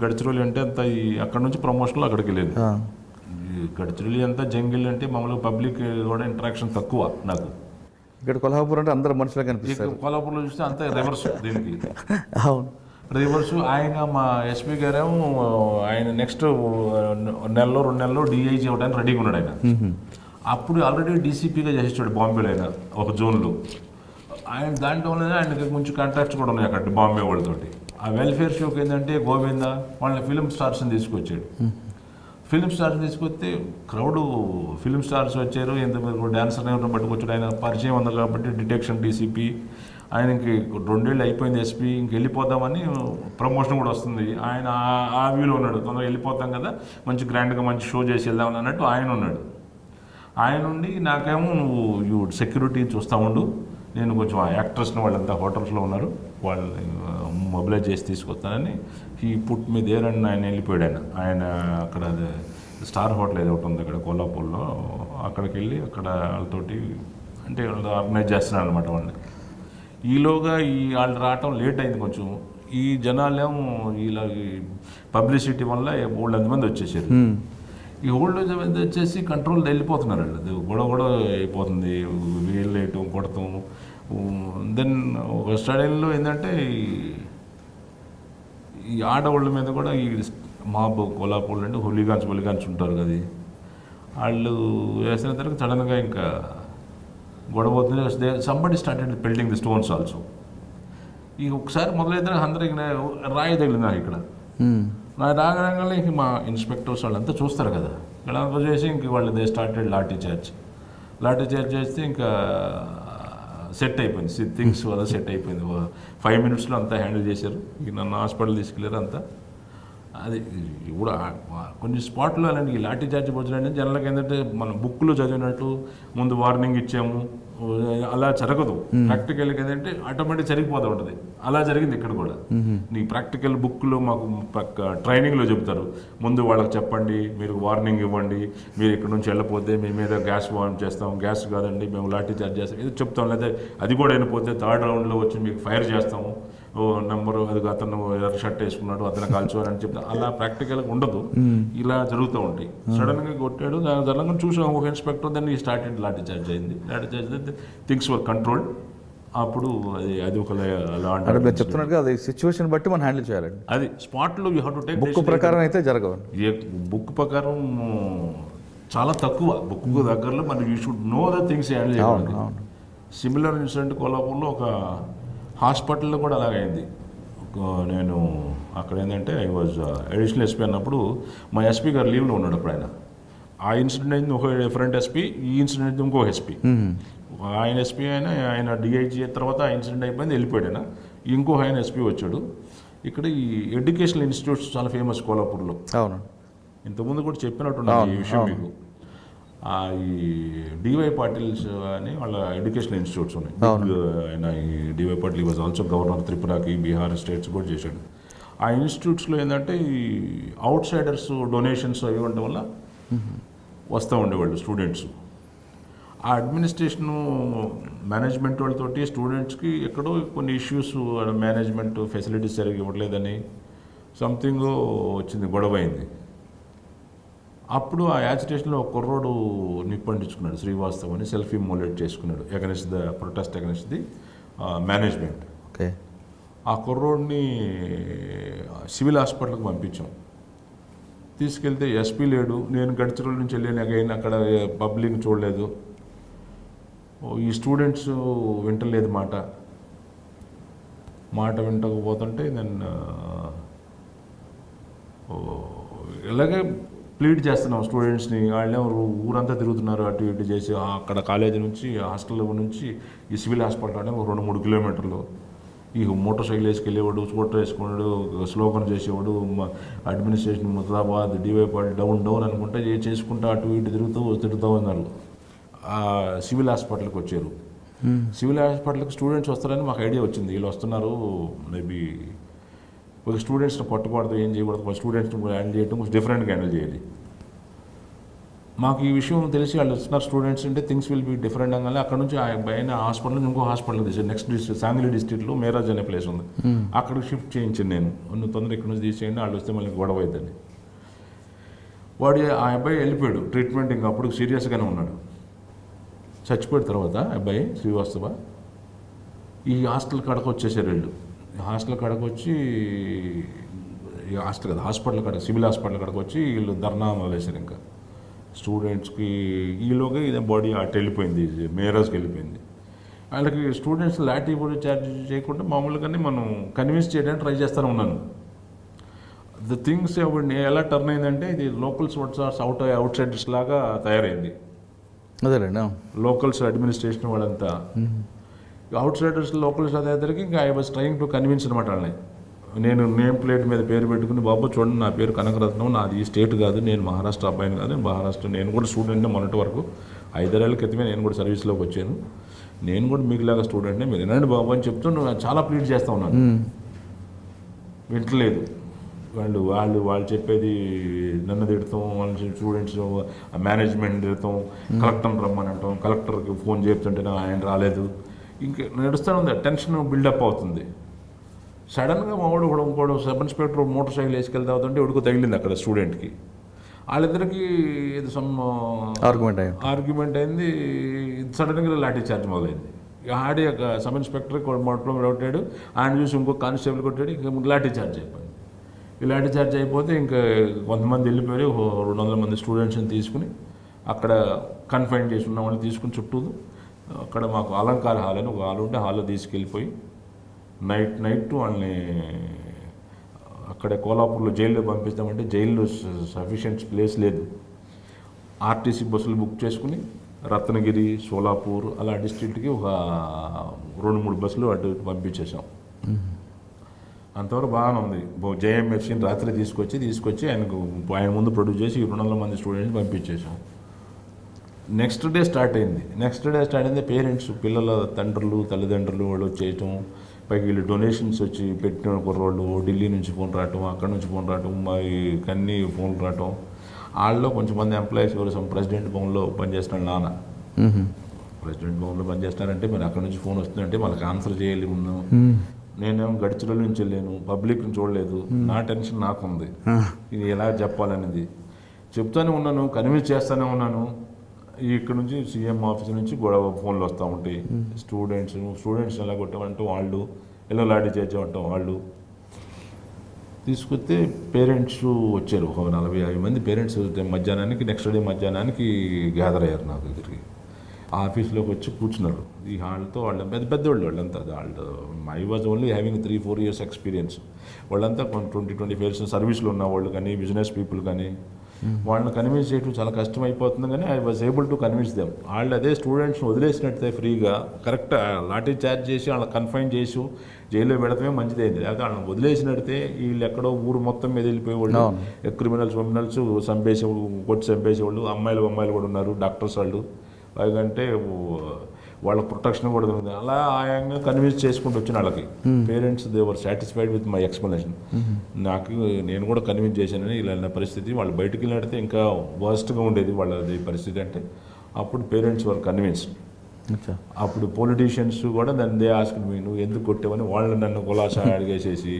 గడిచిరోలి అంటే అంత అక్కడ నుంచి ప్రమోషన్లో అక్కడికి వెళ్ళేది. ఈ గడిచిరోలి అంతా జంగిల్ అంటే మామూలుగా పబ్లిక్ కూడా ఇంటరాక్షన్ తక్కువ నాకు. ఇక్కడ కొల్హాపూర్ అంటే అందరు మనుషులు కనిపిస్తారు. కోల్హాపూర్లో చూస్తే అంతా రివర్స్ దీనికి. అవును, రివర్స్. ఆయన మా ఎస్పీ గారేమో ఆయన నెక్స్ట్ 1 నెలలో 2 నెలల్లో డిఐజీ అవ్వడానికి రెడీగా ఉన్నాడు ఆయన. అప్పుడు ఆల్రెడీ డీసీపీగా చేసేవాడు బాంబేలో ఆయన ఒక జోన్లో. ఆయన దాంట్లో ఆయనకి కొంచెం కాంట్రాక్ట్స్ కూడా ఉన్నాయి అక్కడ బాంబే వాళ్ళతోటి. ఆ వెల్ఫేర్ షోకి ఏంటంటే గోవింద వాళ్ళని ఫిలిం స్టార్స్ని తీసుకొచ్చాడు. ఫిలిం స్టార్స్ని తీసుకొస్తే క్రౌడ్ ఫిలిం స్టార్స్ వచ్చారు, ఎంతమంది డాన్సర్ పట్టుకొచ్చాడు. ఆయన పరిచయం ఉంది కాబట్టి డిటెక్షన్ డీసీపీ ఆయనకి 2 ఏళ్ళు అయిపోయింది ఎస్పీ, ఇంక వెళ్ళిపోదామని ప్రమోషన్ కూడా వస్తుంది. ఆయన ఆ వ్యూలో ఉన్నాడు, తొందరగా వెళ్ళిపోతాం కదా, మంచి గ్రాండ్గా మంచి షో చేసి వెళ్దామని అన్నట్టు ఆయన ఉన్నాడు. ఆయన నుండి నాకేమో నువ్వు సెక్యూరిటీ చూస్తూ ఉండు, నేను కొంచెం ఆ యాక్టర్స్ని వాళ్ళంతా హోటల్స్లో ఉన్నారు వాళ్ళని మొబిలైజ్ చేసి తీసుకొస్తానని ఈ పుట్ మీ దేర్ అని ఆయన వెళ్ళిపోయాడు. ఆయన అక్కడ స్టార్ హోటల్ ఏదో ఒకటి ఉంది అక్కడ కొల్లాపూర్లో, అక్కడికి వెళ్ళి అక్కడ వాళ్ళతోటి అంటే వాళ్ళు ఆర్గనైజ్ చేస్తున్నాడు అనమాట వాళ్ళని. ఈలోగా వాళ్ళు రావటం లేట్ అయింది కొంచెం. ఈ జనాలేమో ఇలా పబ్లిసిటీ వల్ల ఓల్డ్ వచ్చేసారు. ఈ ఓల్డ్ ఏజ్ వచ్చేసి కంట్రోల్ వెళ్ళిపోతున్నారు వాళ్ళు, గొడవ అయిపోతుంది, వీళ్ళు వేయటం కొడతాం. దెన్ ఒక స్టడీలో ఏంటంటే ఈ ఆడవాళ్ళ మీద కూడా ఈ మాబ్ కొల్లాపూర్లు అంటే హులిగాన్స్ ఉంటారు కదా, వాళ్ళు వేసిన తర్వాత సడన్గా ఇంకా గొడవ అవుతుంది. Somebody started pelting the stones also. ఇక ఒకసారి మొదలైతే అందరికి రాయి తగిలింది నాకు ఇక్కడ. నా రాగరంగానే ఇంక మా ఇన్స్పెక్టర్స్ వాళ్ళంతా చూస్తారు కదా, వీళ్ళంతా చేసి ఇంక వాళ్ళు దే స్టార్టెడ్ లాఠీ చార్జ్ చేస్తే ఇంకా సెట్ అయిపోయింది, థింగ్స్ వల్ల సెట్ అయిపోయింది. 5 minutesలో అంతా హ్యాండిల్ చేశారు. ఇక నన్ను హాస్పిటల్ తీసుకెళ్ళారు అంతా. అది ఇప్పుడు కొన్ని స్పాట్లో అలాంటి ఈ లాఠీ చార్జ్ పోతున్నాయంటే జనరల్గా ఏంటంటే మనం బుక్లో చదివినట్టు ముందు వార్నింగ్ ఇచ్చాము అలా జరగదు. ప్రాక్టికల్గా ఏంటంటే ఆటోమేటిక్ జరిగిపోతూ ఉంటుంది. అలా జరిగింది ఇక్కడ కూడా. నీ ప్రాక్టికల్ బుక్లో మాకు ట్రైనింగ్లో చెప్తారు, ముందు వాళ్ళకి చెప్పండి, మీరు వార్నింగ్ ఇవ్వండి, మీరు ఇక్కడ నుంచి వెళ్ళిపోతే మీ మీద గ్యాస్ వార్న్ చేస్తాం, గ్యాస్ కాదండి మేము లాఠీ చార్జ్ చేస్తాం ఏదో చెప్తాం, లేదా అది కూడా వెళ్ళిపోతే 3rd రౌండ్లో వచ్చి మీకు ఫైర్ చేస్తాము, నెంబరు అది అతను షర్ట్ వేసుకున్నాడు అతను కాల్చువారు అని చెప్తా. అలా ప్రాక్టికల్గా ఉండదు, ఇలా జరుగుతూ ఉంటాయి. సడన్గా కొట్టాడు, సడన్గా చూసాం ఒక ఇన్స్పెక్టర్, దాన్ని స్టార్టెడ్ లాఠీ చార్జ్ అయింది. లాఠీ చార్జ్ అయితే థింగ్స్ వర్ కంట్రోల్డ్. అప్పుడు అది ఒక మీరు చెప్తున్నట్టుగా అది సిచ్యువేషన్ బట్టి మనం హ్యాండిల్ చేయాలండి. అది స్పాట్లో you have to take. Book ప్రకారం అయితే జరగవు. బుక్ ప్రకారం చాలా తక్కువ, బుక్ దగ్గరలో మనం you should know the things handle చేయాలి. సిమిలర్ ఇన్సిడెంట్ కోల్హాపూర్లో ఒక హాస్పిటల్లో కూడా అలాగైంది. నేను అక్కడ ఏంటంటే ఐ వాజ్ అడిషనల్ ఎస్పీ అన్నప్పుడు మా ఎస్పీ గారు లీవ్లో ఉన్నాడు అప్పుడు. ఆయన ఆ ఇన్సిడెంట్ అయింది ఒక డిఫరెంట్ ఎస్పీ, ఈ ఇన్సిడెంట్ అయితే ఇంకో ఎస్పీ. ఆయన ఎస్పీ ఆయన డిఐజీ తర్వాత ఆ ఇన్సిడెంట్ అయిపోయింది, వెళ్ళిపోయాడు ఆయన. ఇంకో ఆయన ఎస్పీ వచ్చాడు. ఇక్కడ ఈ ఎడ్యుకేషనల్ ఇన్స్టిట్యూట్స్ చాలా ఫేమస్ కోల్హాపూర్లో. అవును, ఇంతకుముందు కూడా చెప్పినట్టున్నాను ఈ విషయం మీకు. ఈ డివై పాటిల్స్ అని వాళ్ళ ఎడ్యుకేషనల్ ఇన్స్టిట్యూట్స్ ఉన్నాయి. ఆయన ఈ DY Patil was also governor త్రిపురకి, బీహార్ స్టేట్స్ కూడా చేశాడు. ఆ ఇన్స్టిట్యూట్స్లో ఏంటంటే ఈ అవుట్ సైడర్స్ డొనేషన్స్ అవి ఉండడం వల్ల వస్తూ ఉండేవాళ్ళు స్టూడెంట్స్. ఆ అడ్మినిస్ట్రేషను మేనేజ్మెంట్ వాళ్ళతోటి స్టూడెంట్స్కి ఎక్కడో కొన్ని ఇష్యూస్, మేనేజ్మెంట్ ఫెసిలిటీస్ సరిగ్గా ఇవ్వట్లేదని సంథింగ్ వచ్చింది, గొడవ అయింది. అప్పుడు ఆ యాజిటేషన్లో ఒక కుర్రోడు నిప్పండించుకున్నాడు, శ్రీవాస్తవ్ అని, సెల్ఫ్ ఇమ్మోలేట్ చేసుకున్నాడు against the protest against the management. Okay, ఆ కుర్రోడిని సివిల్ హాస్పిటల్కి పంపించాం. తీసుకెళ్తే ఎస్పీ లేడు, నేను గడిచిరోల నుంచి వెళ్ళాను అగైన్, అక్కడ పబ్లిక్ చూడలేదు, ఈ స్టూడెంట్స్ వింటలేదు మాట వింటకపోతుంటే నేను ఇలాగే ప్లీడ్ చేస్తున్నాం స్టూడెంట్స్ని. వాళ్ళే ఊరంతా తిరుగుతున్నారు అటు ఇటు చేసి, అక్కడ కాలేజీ నుంచి హాస్టల్ నుంచి ఈ సివిల్ హాస్పిటల్ అంటే 2-3 కిలోమీటర్లు. ఈ మోటార్ సైకిల్ వేసుకెళ్ళేవాడు, స్కూటర్ వేసుకున్నాడు, స్లోగన్ చేసేవాడు, అడ్మినిస్ట్రేషన్ ముస్తాబాద్ డివై పార్టీ డౌన్ అనుకుంటే చేసుకుంటా అటు ఇటు తిరుగుతూ ఉన్నారు. ఆ సివిల్ హాస్పిటల్కి వచ్చారు. సివిల్ హాస్పిటల్కి స్టూడెంట్స్ వస్తారని మాకు ఐడియా వచ్చింది, వీళ్ళు వస్తున్నారు, మేబీ ఒక స్టూడెంట్స్ని కొట్టకూడదు, ఏం చేయకూడదు, స్టూడెంట్స్ని హ్యాండిల్ చేయడం కొంచెం డిఫరెంట్గా హ్యాండిల్ చేయాలి. మాకు ఈ విషయం తెలిసి వాళ్ళు వస్తున్నారు స్టూడెంట్స్ అంటే థింగ్స్ విల్ బి డిఫరెంట్ అనగానే అక్కడ నుంచి ఆ పైన హాస్పిటల్ నుంచి ఇంకో హాస్పిటల్ తీసాను. నెక్స్ట్ డిస్ట్రిక్ట్ సాంగ్లీ డిస్ట్రిక్ట్లో మేరాజ్ అనే ప్లేస్ ఉంది, అక్కడికి షిఫ్ట్ చేయించాను నేను. నువ్వు తొందర ఇక్కడ నుంచి తీసేయండి, వాళ్ళు వస్తే మళ్ళీ గొడవ అవుతుంది. ఆ అబ్బాయి వెళ్ళిపోయాడు ట్రీట్మెంట్, ఇంకా అప్పుడు సీరియస్గానే ఉన్నాడు. చచ్చిపోయిన తర్వాత అబ్బాయి శ్రీవాస్తవ ఈ హాస్టల్ కాడకు వచ్చేసారు వీళ్ళు. హాస్టల్ కాడకు వచ్చి హాస్టల్ కదా హాస్పిటల్ కాడ సివిల్ హాస్పిటల్ కాడకు వచ్చి వీళ్ళు ధర్నా మొదలేశారు. ఇంకా స్టూడెంట్స్కి ఈలోగా ఇదే బాడీ అటు వెళ్ళిపోయింది, మేరాజ్కి వెళ్ళిపోయింది. వాళ్ళకి స్టూడెంట్స్ లాఠీ కూడా ఛార్జ్ చేయకుండా మామూలుగానే మనం కన్విన్స్ చేయడానికి ట్రై చేస్తూనే ఉన్నాను. ద థింగ్స్ ఎలా టర్న్ అయిందంటే ఇది లోకల్స్ వర్సెస్ అవుట్ సైడర్స్ లాగా తయారైంది. అదేలేండి. లోకల్స్ అడ్మినిస్ట్రేషన్ వాళ్ళంతా అవుట్ సైడర్స్ లోకల్స్ అదేసరికి ఇంకా I was trying to convince అనమాట వాళ్ళని. నేను నేమ్ ప్లేట్ మీద పేరు పెట్టుకుని, బాబు చూడండి నా పేరు కనకరత్నం, నాది ఈ స్టేట్ కాదు, నేను మహారాష్ట్ర అబ్బాయిని కాదు, నేను కూడా స్టూడెంట్నే. మొన్నటి వరకు 5 ఏళ్ల క్రితమే నేను కూడా సర్వీస్లోకి వచ్చాను, నేను కూడా మీకులాగా స్టూడెంట్నే, మీరు వినండి బాబు అని చెప్తూ నువ్వు చాలా ప్లీడ్ చేస్తూ ఉన్నాను. వింటలేదు వాళ్ళు చెప్పేది. నన్ను తిడతాం, వాళ్ళ స్టూడెంట్స్ మేనేజ్మెంట్ తిడతాం, కలెక్టర్ని రమ్మని అంటాం, కలెక్టర్కి ఫోన్ చేస్తుంటే ఆయన రాలేదు. ఇంకా నడుస్తూనే ఉంది, టెన్షన్ బిల్డప్ అవుతుంది. సడన్గా మా వాడు కూడా ఇంకోడు సబ్ ఇన్స్పెక్టర్ మోటార్ సైకిల్ వేసుకెళ్తా అవుతుంటే ఉడుకు తగిలింది అక్కడ స్టూడెంట్కి. వాళ్ళిద్దరికి ఇది సమ్ ఆర్గ్యుమెంట్ అయింది. సడన్గా లాఠీ చార్జ్ మొదలైంది. ఆడి సబ్ ఇన్స్పెక్టర్ మొట్టలో కొట్టాడు, ఆయన చూసి ఇంకో కానిస్టేబుల్ కొట్టాడు, ఇంకా లాఠీ చార్జ్ అయిపోయింది. ఈ లాఠీ చార్జ్ అయిపోతే ఇంకా కొంతమంది వెళ్ళిపోయారు. 200 మంది స్టూడెంట్స్ని తీసుకుని అక్కడ కన్ఫైన్ చేసి ఉన్న వాళ్ళని తీసుకుని చుట్టూ అక్కడ మాకు అలంకార హాల్ అని ఒక హాల్ ఉంటే హాల్లో తీసుకెళ్ళిపోయి నైట్ వాళ్ళని అక్కడ కోలాపూర్లో జైల్లో పంపిస్తామంటే జైల్లో సఫిషియెంట్ ప్లేస్ లేదు. ఆర్టీసీ బస్సులు బుక్ చేసుకుని రత్నగిరి, సోలాపూర్ అలా డిస్ట్రిక్ట్కి ఒక 2-3 బస్సులు అటు పంపించేసాం. అంతవరకు బాగానే ఉంది. జేఎంఎఫ్సీని రాత్రి తీసుకొచ్చి ఆయన ముందు ప్రొడ్యూస్ చేసి 200 మంది స్టూడెంట్స్ పంపించేసాం. నెక్స్ట్ డే స్టార్ట్ అయింది. పేరెంట్స్, పిల్లల తల్లిదండ్రులు వాళ్ళు వచ్చేయటం, పైకి వీళ్ళు డొనేషన్స్ వచ్చి పెట్టిన కుర్రోళ్ళు, ఢిల్లీ నుంచి ఫోన్ రావటం, అక్కడ నుంచి ఫోన్ రావటం, మరి కన్నీ ఫోన్లు రావటం. వాళ్ళలో కొంచెంమంది ఎంప్లాయీస్ ఎవరు ప్రెసిడెంట్ భవన్లో పనిచేస్తున్నాడు నాన్న. ప్రెసిడెంట్ భవన్లో పనిచేస్తున్నారంటే మరి అక్కడ నుంచి ఫోన్ వస్తుందంటే వాళ్ళకి ఆన్సర్ చేయాలి. నేనేమో గడిచిలో నుంచి వెళ్ళాను, పబ్లిక్ని చూడలేదు, నా టెన్షన్ నాకుంది, ఇది ఎలా చెప్పాలనేది చెప్తానే ఉన్నాను, కన్విన్స్ చేస్తూనే ఉన్నాను. ఇక్కడ నుంచి సీఎం ఆఫీస్ నుంచి గొడవ ఫోన్లు వస్తూ ఉంటాయి. స్టూడెంట్స్ ఎలా కొట్టామంటూ వాళ్ళు, ఎలా లాఠీ చేర్చామంటాం వాళ్ళు. తీసుకొస్తే పేరెంట్స్ వచ్చారు, ఒక 40-50 మంది పేరెంట్స్ మధ్యాహ్నానికి, నెక్స్ట్ డే మధ్యాహ్నానికి గ్యాదర్ అయ్యారు నా దగ్గరికి. ఆఫీస్లోకి వచ్చి కూర్చున్నారు. ఈ హాల్తో వాళ్ళ పెద్దవాళ్ళు వాళ్ళంతా. I was only having 3-4 years experience. వాళ్ళంతా 20-25 years సర్వీస్లో ఉన్న వాళ్ళు కానీ, బిజినెస్ పీపుల్ కానీ. వాళ్ళని కన్విన్స్ చేయడం చాలా కష్టం అయిపోతుంది, కానీ I was able to convince them. వాళ్ళు అదే స్టూడెంట్స్ని వదిలేసినట్టే ఫ్రీగా కరెక్ట్ లాఠీ చార్జ్ చేసి వాళ్ళని కన్ఫైన్ చేసి జైల్లో పెడతామే మంచిదైంది. లేకపోతే వాళ్ళని వదిలేసినట్టే వీళ్ళు ఎక్కడో ఊరు మొత్తం మీద వెళ్ళిపోయేవాళ్ళు, క్రిమినల్స్ కొట్టి చంపేసేవాళ్ళు. అమ్మాయిలు కూడా ఉన్నారు, డాక్టర్స్ వాళ్ళు. ఎందుకంటే వాళ్ళ ప్రొటెక్షన్ కూడా దొరుకుతుంది. అలా ఆయంగా కన్విన్స్ చేసుకుంటూ వచ్చిన వాళ్ళకి parents they were satisfied with my explanation. నేను కూడా కన్విన్స్ చేశానని ఇలా పరిస్థితి. వాళ్ళు బయటకు వెళ్ళినట్టే ఇంకా వర్స్ట్గా ఉండేది వాళ్ళది పరిస్థితి. అంటే అప్పుడు పేరెంట్స్ వర్ కన్విన్స్డ్. అప్పుడు పొలిటీషియన్స్ కూడా నన్ను దే ఆస్క్డ్ మీ, నువ్వు ఎందుకు కొట్టావని వాళ్ళు నన్ను కులాసా అడిగేసేసి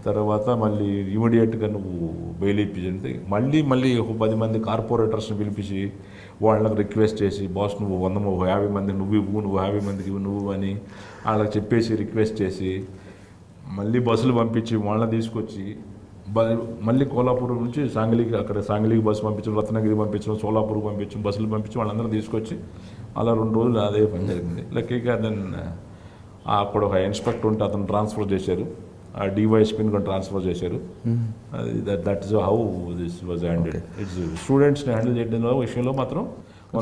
తర్వాత మళ్ళీ ఇమీడియట్గా నువ్వు బెయిల్ ఇప్పించింది. మళ్ళీ ఒక 10 మంది కార్పొరేటర్స్ని పిలిపించి వాళ్ళకి రిక్వెస్ట్ చేసి, బాస్ నువ్వు 150 మంది నువ్వు 50 మందికి నువ్వు అని వాళ్ళకి చెప్పేసి రిక్వెస్ట్ చేసి మళ్ళీ బస్సులు పంపించి వాళ్ళని తీసుకొచ్చి మళ్ళీ కోలాపూర్ నుంచి సాంగ్లీకి బస్సు పంపించడం, రత్నగిరి పంపించడం, సోలాపూర్ పంపించడం, బస్సులు పంపించి వాళ్ళందరూ తీసుకొచ్చి అలా 2 రోజులు అదే పని జరిగింది. లక్కీగా అక్కడ ఒక ఇన్స్పెక్టర్ ఉంటే అతను ట్రాన్స్ఫర్ చేశారు, ఆ డివైఎస్పీని కూడా ట్రాన్స్ఫర్ చేశారు. That is how this was handled. It's స్టూడెంట్స్ని హ్యాండిల్ చేయడం విషయంలో మాత్రం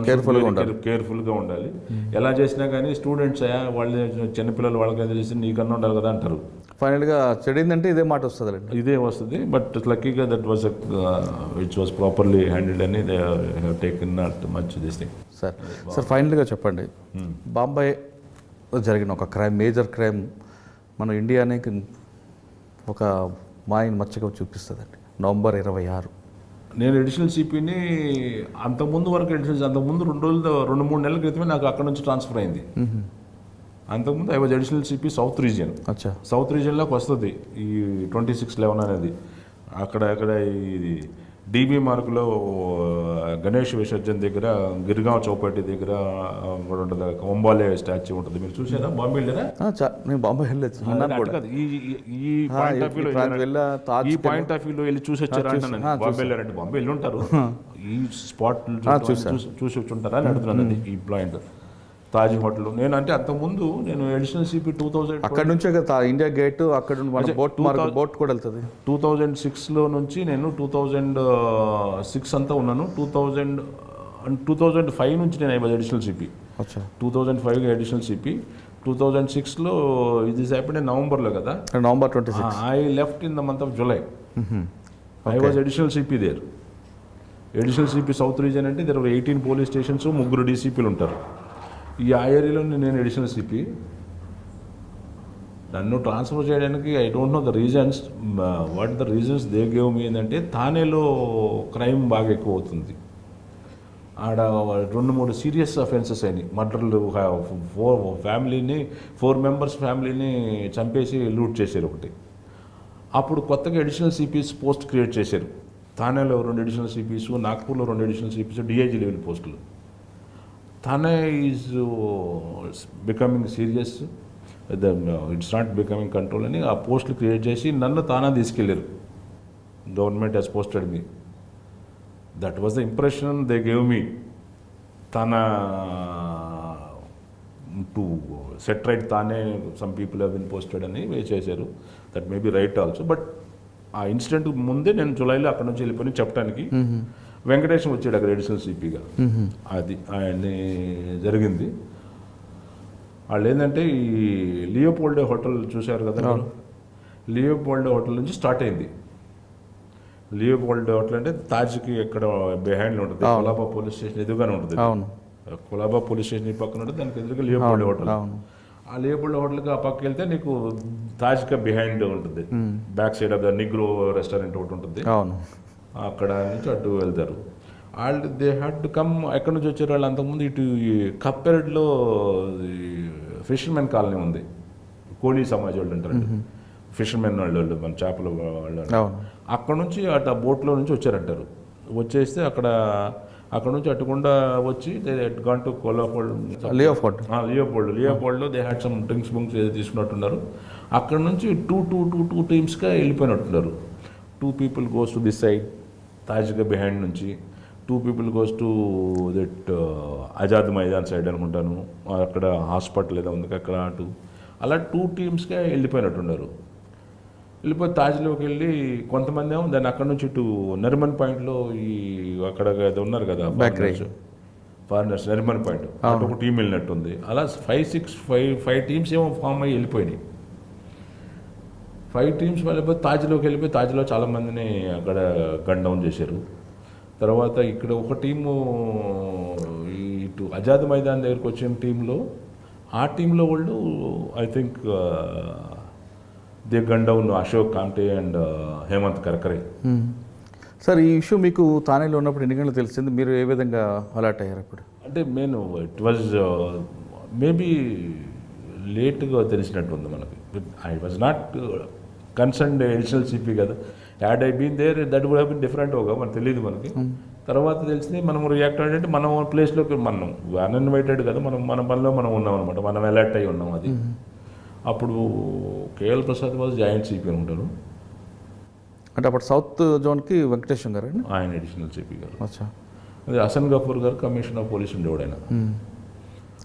కేర్ఫుల్గా ఉండాలి. ఎలా చేసినా కానీ స్టూడెంట్స్ వాళ్ళు చిన్నపిల్లలు వాళ్ళకి చేసి నీకన్నా ఉండాలి కదా అంటారు. ఫైనల్గా చెడిందంటే ఇదే మాట వస్తుంది. బట్ లక్కీగా that was it's was properly handled అని they have taken not much this thing. Sir ఫైనల్గా చెప్పండి, బాంబే జరిగిన ఒక మేజర్ క్రైమ్ మన ఇండియాని ఒక మాయని మచ్చగా చూపిస్తుందండి. November 26 నేను అడిషనల్ సిపిని అంతకుముందు వరకు అంతకుముందు 2-3 నెలల క్రితమే నాకు అక్కడ నుంచి ట్రాన్స్ఫర్ అయింది. అంతకుముందు I was additional CP south region. South రీజియన్లోకి వస్తుంది ఈ 2611 అనేది. అక్కడ ఇది డీబీ మార్కులో గణేష్ విసర్జన్ దగ్గర గిరిగావ్ చౌపట్టి దగ్గర ఉంటుంది, కొంబాలే స్టాచ్యూ ఉంటుంది. మీరు చూసారా? బాంబే వెళ్ళారా? నేను బాంబే వెళ్ళలేదు. ఈ పాయింట్ ఆఫ్ వ్యూలో వెళ్ళి చూసి వచ్చారా అంటే బాంబే వెళ్ళారంటే బాంబే వెళ్ళి ఉంటారు. ఈ స్పాట్ చూసి వచ్చి ఉంటారా అని అడుగుతున్నాను. అది ఈ పాయింట్ తాజ్ హోటల్. నేను అంటే అంతకుముందు నేను అడిషనల్ సిపి 2000 అక్కడ నుంచే కదా ఇండియా గేట్, అక్కడ బోట్ కూడా వెళ్తుంది. 2006లో నుంచి నేను 2006 అంతా ఉన్నాను. 2005 నుంచి నేను అడిషనల్ సిపి. 2005 additional CP. 2006లో ఇది హ్యాపెండ్ నవంబర్లో కదా, November 26. I left in the month of July. I was additional CP there. Additional CP south region అంటే దగ్గర 18 పోలీస్ స్టేషన్స్, 3 డీసీపీలు ఉంటారు. ఈ ఏరియాలో నేను అడిషనల్ సిపి. నన్ను ట్రాన్స్ఫర్ చేయడానికి I don't know the reasons. What the reasons they gave మీ ఏంటంటే థానేలో crime బాగా ఎక్కువ అవుతుంది. ఆడ 2-3 సీరియస్ అఫెన్సెస్ అయినాయి. మర్డర్లు, 4 మెంబర్స్ ఫ్యామిలీని చంపేసి లూట్ చేశారు ఒకటి. అప్పుడు కొత్తగా అడిషనల్ సిపీస్ పోస్ట్ క్రియేట్ చేశారు. థానేలో 2 అడిషనల్ సిపీస్, నాగ్పూర్లో 2 అడిషనల్ సిపీస్, డిఐజీ లెవెల్ పోస్టులు. Thane is becoming serious, it's not becoming control అని ఆ పోస్టులు క్రియేట్ చేసి నన్ను తానా తీసుకెళ్ళారు. Government has posted me. That was the impression they gave me. Thana to set right Thane some people have been posted అని చేశారు. That may be right also. But ఆ incident ముందే నేను జూలైలో అక్కడ నుంచి వెళ్ళిపోయి చెప్పడానికి వెంకటేశం వచ్చాడు అక్కడ అడిషనల్ సిపిగా. అది ఆయన్ని జరిగింది. వాళ్ళు ఏంటంటే ఈ లియోపోల్డే హోటల్ చూశారు కదా, లియోపోల్డే హోటల్ నుంచి స్టార్ట్ అయింది. లియోపోల్డే హోటల్ అంటే తాజ్కి ఎక్కడ బిహైండ్ ఉంటుంది, కొలాబా పోలీస్ స్టేషన్ ఎదురుగానే ఉంటుంది. కొలాబా పోలీస్ స్టేషన్ ఈ పక్కన ఉంటుంది, దానికి ఎదురుగా లియోపోల్డే హోటల్. ఆ లియోపోల్డే హోటల్కి ఆ పక్క వెళ్తే నీకు తాజ్కి బిహైండ్ ఉంటుంది, back side of the negro restaurant ఒకటి ఉంటుంది. అక్కడ నుంచి అటు వెళ్తారు వాళ్ళు. They had to come. ఎక్కడి నుంచి వచ్చారు వాళ్ళు? అంతకుముందు ఇటు కప్పెరడ్లో ఫిషర్మెన్ కాలనీ ఉంది, కోళీ సమాజ్ వాళ్ళు అంటారండి, ఫిషర్మెన్ వాళ్ళు, మన చేపల వాళ్ళు. అక్కడ నుంచి అటు ఆ బోట్లో నుంచి వచ్చారంటారు. వచ్చేస్తే అక్కడ నుంచి అటుకుండా వచ్చి గాన్ టు లియోపోల్డ్లో దే హ్యాడ్ సమ్ డ్రింక్స్ బుంక్స్ ఏదో తీసుకున్నట్టున్నారు. అక్కడ నుంచి టూ టీమ్స్గా వెళ్ళిపోయినట్టున్నారు. 2 people goes to this side, తాజ్గా బిహైండ్ నుంచి. 2 people goes to that Azad Maidan side అనుకుంటాను, అక్కడ హాస్పిటల్ ఏదో ఉంది అక్కడ అటు. అలా 2 teamsగా వెళ్ళిపోయినట్టున్నారు. వెళ్ళిపోయి తాజ్లోకి వెళ్ళి కొంతమంది ఏమో దాన్ని అక్కడ నుంచి ఇటు నరిమన్ పాయింట్లో ఈ అక్కడ ఏదో ఉన్నారు కదా ఫారినర్స్, నరిమన్ పాయింట్ అటు ఒక టీం వెళ్ళినట్టుంది. అలా 5 teams ఏమో ఫామ్ అయ్యి వెళ్ళిపోయినాయి. 5 teams వెళ్ళిపోయి తాజ్లోకి వెళ్ళిపోయి తాజ్లో చాలామందిని అక్కడ గన్ డౌన్ చేశారు. తర్వాత ఇక్కడ ఒక టీము ఇటు ఆజాద్ మైదాన్ దగ్గరికి వచ్చిన టీంలో, ఆ టీంలో వాళ్ళు I think they gun down Ashok Kamte and Hemant Karkare. Sir, ఈ ఇష్యూ మీకు తానేలో ఉన్నప్పుడు ఎన్ని గంటలు తెలిసింది? మీరు ఏ విధంగా అలర్ట్ అయ్యారు అప్పుడు? అంటే నేను ఇట్ వాజ్ మేబీ లేట్గా తెలిసినట్టుంది మనకి. I was not concerned additional CP కదా. Had I been there that would have been different ఓగా, మనకు తెలియదు మనకి. తర్వాత తెలిసింది మనం రియాక్ట్ అంటే మనం ప్లేస్లోకి మనం అన్ఇన్వైటెడ్ కదా, మన పనిలో మనం ఉన్నాం అనమాట, మనం అలర్ట్ అయి ఉన్నాం. అది అప్పుడు KL Prasad was joint CP అనుకుంటారు. అంటే అప్పుడు సౌత్ జోన్కి వెంకటేశం గారు అండి, ఆయన అడిషనల్ సిపి గారు. అచ్చా. అది హసన్ గఫూర్ గారు కమిషనర్ ఆఫ్ పోలీస్ ఉండేవాడు ఆయన.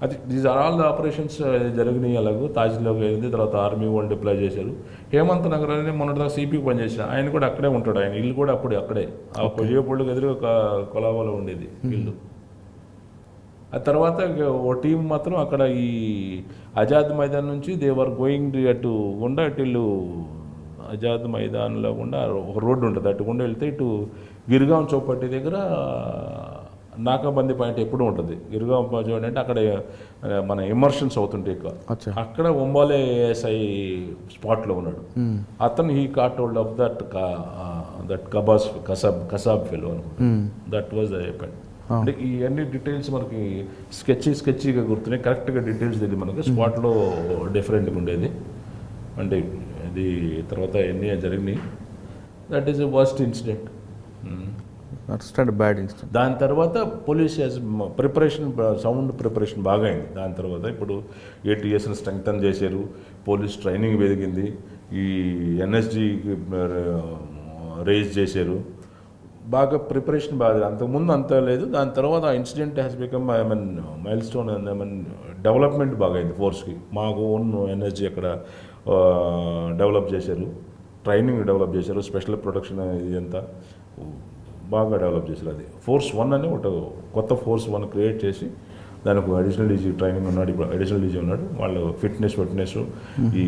అది these are all the operations జరిగినాయి. అలాగూ తాజ్లోకి వెళ్ళింది, తర్వాత ఆర్మీ వాళ్ళు డిప్లాయ్ చేశారు. హేమంత్ నగర్ అని మొన్నటిదాకా సిపికి పనిచేసిన ఆయన కూడా అక్కడే ఉంటాడు. ఆయన ఇల్లు కూడా అక్కడే ఆ కొలియోపొళ్ళకి ఎదురుగా కొలాబాలో ఉండేది ఇల్లు. ఆ తర్వాత ఓ టీం మాత్రం అక్కడ ఈ ఆజాద్ మైదాన్ నుంచి దే వర్ గోయింగ్ అటు గుండా అటు ఇల్లు ఆజాద్ మైదాన్లో గుండా ఒక రోడ్డు ఉంటుంది, అటు గుండా వెళ్తే ఇటు గిరిగాం చౌపట్టి దగ్గర నాకాబందీ పాయింట్ ఎప్పుడు ఉంటుంది. గిరిగామ జోన్ అంటే అక్కడ మన ఇమర్షన్స్ అవుతుంటాయి ఎక్కువ. అచ్చా. అక్కడ ఒంబాలే ఏఎస్ఐ స్పాట్లో ఉన్నాడు. అతను he cot hold of that Kasab fellow that was happened. అంటే ఈ అన్ని డీటెయిల్స్ మనకి స్కెచ్గా గుర్తున్నాయి. కరెక్ట్గా డీటెయిల్స్ తెలియదు మనకి. స్పాట్లో డిఫరెంట్గా ఉండేది. అంటే ఇది తర్వాత ఎన్ని జరిగినాయి. That is a worst incident. Bad incident. దాని తర్వాత పోలీస్ సౌండ్ ప్రిపరేషన్ బాగా అయింది. దాని తర్వాత ఇప్పుడు ఏటీఎస్ని స్ట్రెంగ్తన్ చేశారు. పోలీస్ ట్రైనింగ్ పెరిగింది. ఈ ఎన్ఎస్జి రేజ్ చేశారు. బాగా ప్రిపరేషన్ బాగా. అంతకుముందు అంత లేదు. దాని తర్వాత ఆ incident has become mile stone. Development బాగా అయింది ఫోర్స్కి. మాకు ఓన్ ఎన్ఎస్జి అక్కడ డెవలప్ చేశారు. ట్రైనింగ్ డెవలప్ చేశారు. స్పెషల్ ప్రొటెక్షన్ ఇదంతా బాగా డెవలప్ చేశారు. అది ఫోర్స్ 1 అని ఒక కొత్త ఫోర్స్ 1 క్రియేట్ చేసి దానికి అడిషనల్ డీజీ ట్రైనింగ్ ఉన్నాడు. ఇప్పుడు అడిషనల్ డీజీ ఉన్నాడు. వాళ్ళు ఫిట్నెస్ ఈ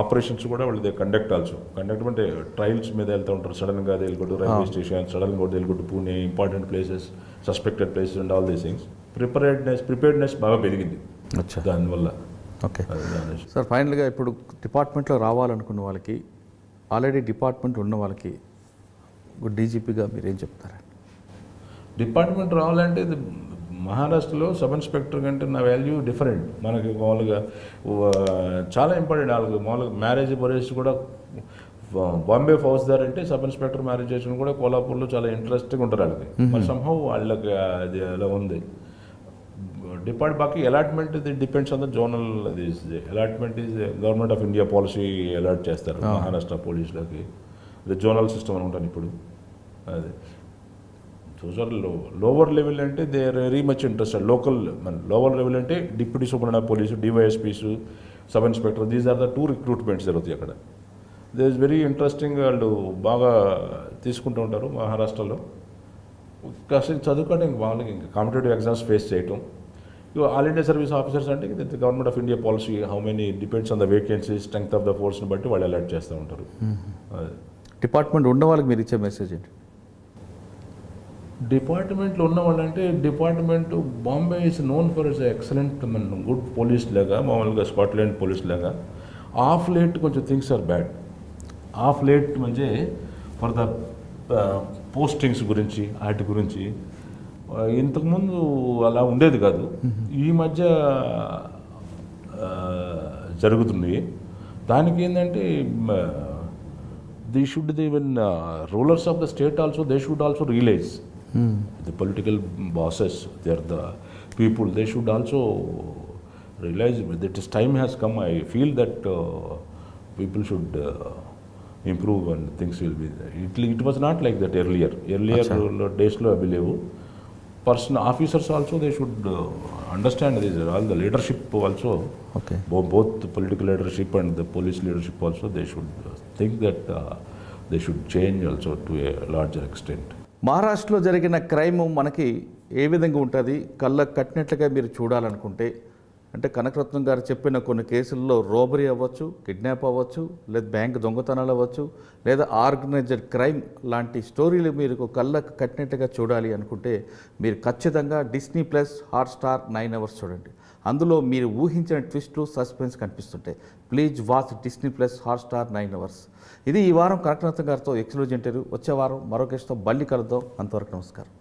ఆపరేషన్స్ కూడా వాళ్ళు కండక్ట్ అంటే ట్రయల్స్ మీద వెళ్తూ ఉంటారు. సడన్గా they will go to railway station, సడన్గా they will go to Pune, important places, suspected places and all these things. Preparedness బాగా పెరిగింది దానివల్ల. ఓకే సార్, ఫైనల్గా ఇప్పుడు డిపార్ట్మెంట్లో రావాలనుకున్న వాళ్ళకి, ఆల్రెడీ డిపార్ట్మెంట్ ఉన్న వాళ్ళకి డీజీపీగా మీరు ఏం చెప్తారా? డిపార్ట్మెంట్ రావాలంటే ఇది మహారాష్ట్రలో సబ్ ఇన్స్పెక్టర్ కంటే నా వాల్యూ డిఫరెంట్. మనకి మామూలుగా చాలా ఇంపార్టెంట్. వాళ్ళకి మామూలుగా మ్యారేజ్ బరేజ్ కూడా బాంబే ఫౌజ్దార్ అంటే సబ్ ఇన్స్పెక్టర్ మ్యారేజ్ చేసుకుని కూడా కోల్హాపూర్లో చాలా ఇంట్రెస్టింగ్ ఉంటారు వాళ్ళకి. మరి సంహవ్ వాళ్ళకి అది అలా ఉంది. బాకీ అలాట్మెంట్ ఇది డిపెండ్స్ ఆన్ ద జోనల్. అది allotment is government of India policy allot చేస్తారు మహారాష్ట్ర పోలీసులకి. ఇది జోనల్ సిస్టమ్ అని ఉంటాను ఇప్పుడు. అది చూసారు. లోవర్ లెవెల్ అంటే they are very much interested. Lower level అంటే deputy superintendent police, DYSPs, sub inspector, these are the 2 recruitments జరుగుతాయి అక్కడ. They is very interesting. వాళ్ళు బాగా తీసుకుంటూ ఉంటారు మహారాష్ట్రలో. కాస్త చదువుకుంటే వాళ్ళకి ఇంకా కాంపిటేటివ్ ఎగ్జామ్స్ ఫేస్ చేయటం. ఆల్ ఇండియా సర్వీస్ ఆఫీసర్స్ అంటే government of India policy how many depends on the vacancy, strength of the ఫోర్స్ని బట్టి వాళ్ళు అలర్ట్ చేస్తూ ఉంటారు. డిపార్ట్మెంట్ ఉన్న వాళ్ళకి మీరు ఇచ్చే మెసేజ్ ఏంటి? డిపార్ట్మెంట్లో ఉన్న వాళ్ళంటే department Bombay is known for its excellent good police లాగా, మామూలుగా స్కాట్లాండ్ పోలీస్ లాగా. ఆఫ్ లేట్ కొంచెం things are bad. Of late అంటే ఫర్ ద పోస్టింగ్స్ గురించి వాటి గురించి ఇంతకుముందు అలా ఉండేది కాదు. ఈ మధ్య జరుగుతుంది. దానికి ఏంటంటే even rulers of the state also they should also realize the political bosses, they are the people, they should also realize that this time has come. I feel that people should improve and things will be there. It was not like that earlier days lo I believe officers also they should understand this. All the leadership also, okay, both the political leadership and the police leadership also, they should think that they should change also to a larger extent. మహారాష్ట్రలో జరిగిన crime మనకి ఏ విధంగా ఉంటుంది? కళ్ళకు కట్టినట్లుగా మీరు చూడాలనుకుంటే, అంటే కనకరత్నం గారు చెప్పిన కొన్ని కేసుల్లో రోబరీ అవ్వచ్చు, కిడ్నాప్ అవ్వచ్చు, లేదా బ్యాంక్ దొంగతనాలు అవ్వచ్చు, లేదా ఆర్గనైజ్డ్ క్రైమ్ లాంటి స్టోరీలు మీరు కళ్ళకు కట్టినట్టుగా చూడాలి అనుకుంటే మీరు ఖచ్చితంగా Disney+ హాట్‌స్టార్ 9 అవర్స్ చూడండి. అందులో మీరు ఊహించిన ట్విస్ట్లు, సస్పెన్స్ కనిపిస్తుంటాయి. Please watch Disney+ Hotstar 9 hours. ఇది ఈ వారం కనకరత్నం గారితో ఎక్స్క్లూజివ్ ఇంటర్వ్యూ. వచ్చే వారం మరో కేసుతో మళ్ళీ కలుద్దాం. అంతవరకు నమస్కారం.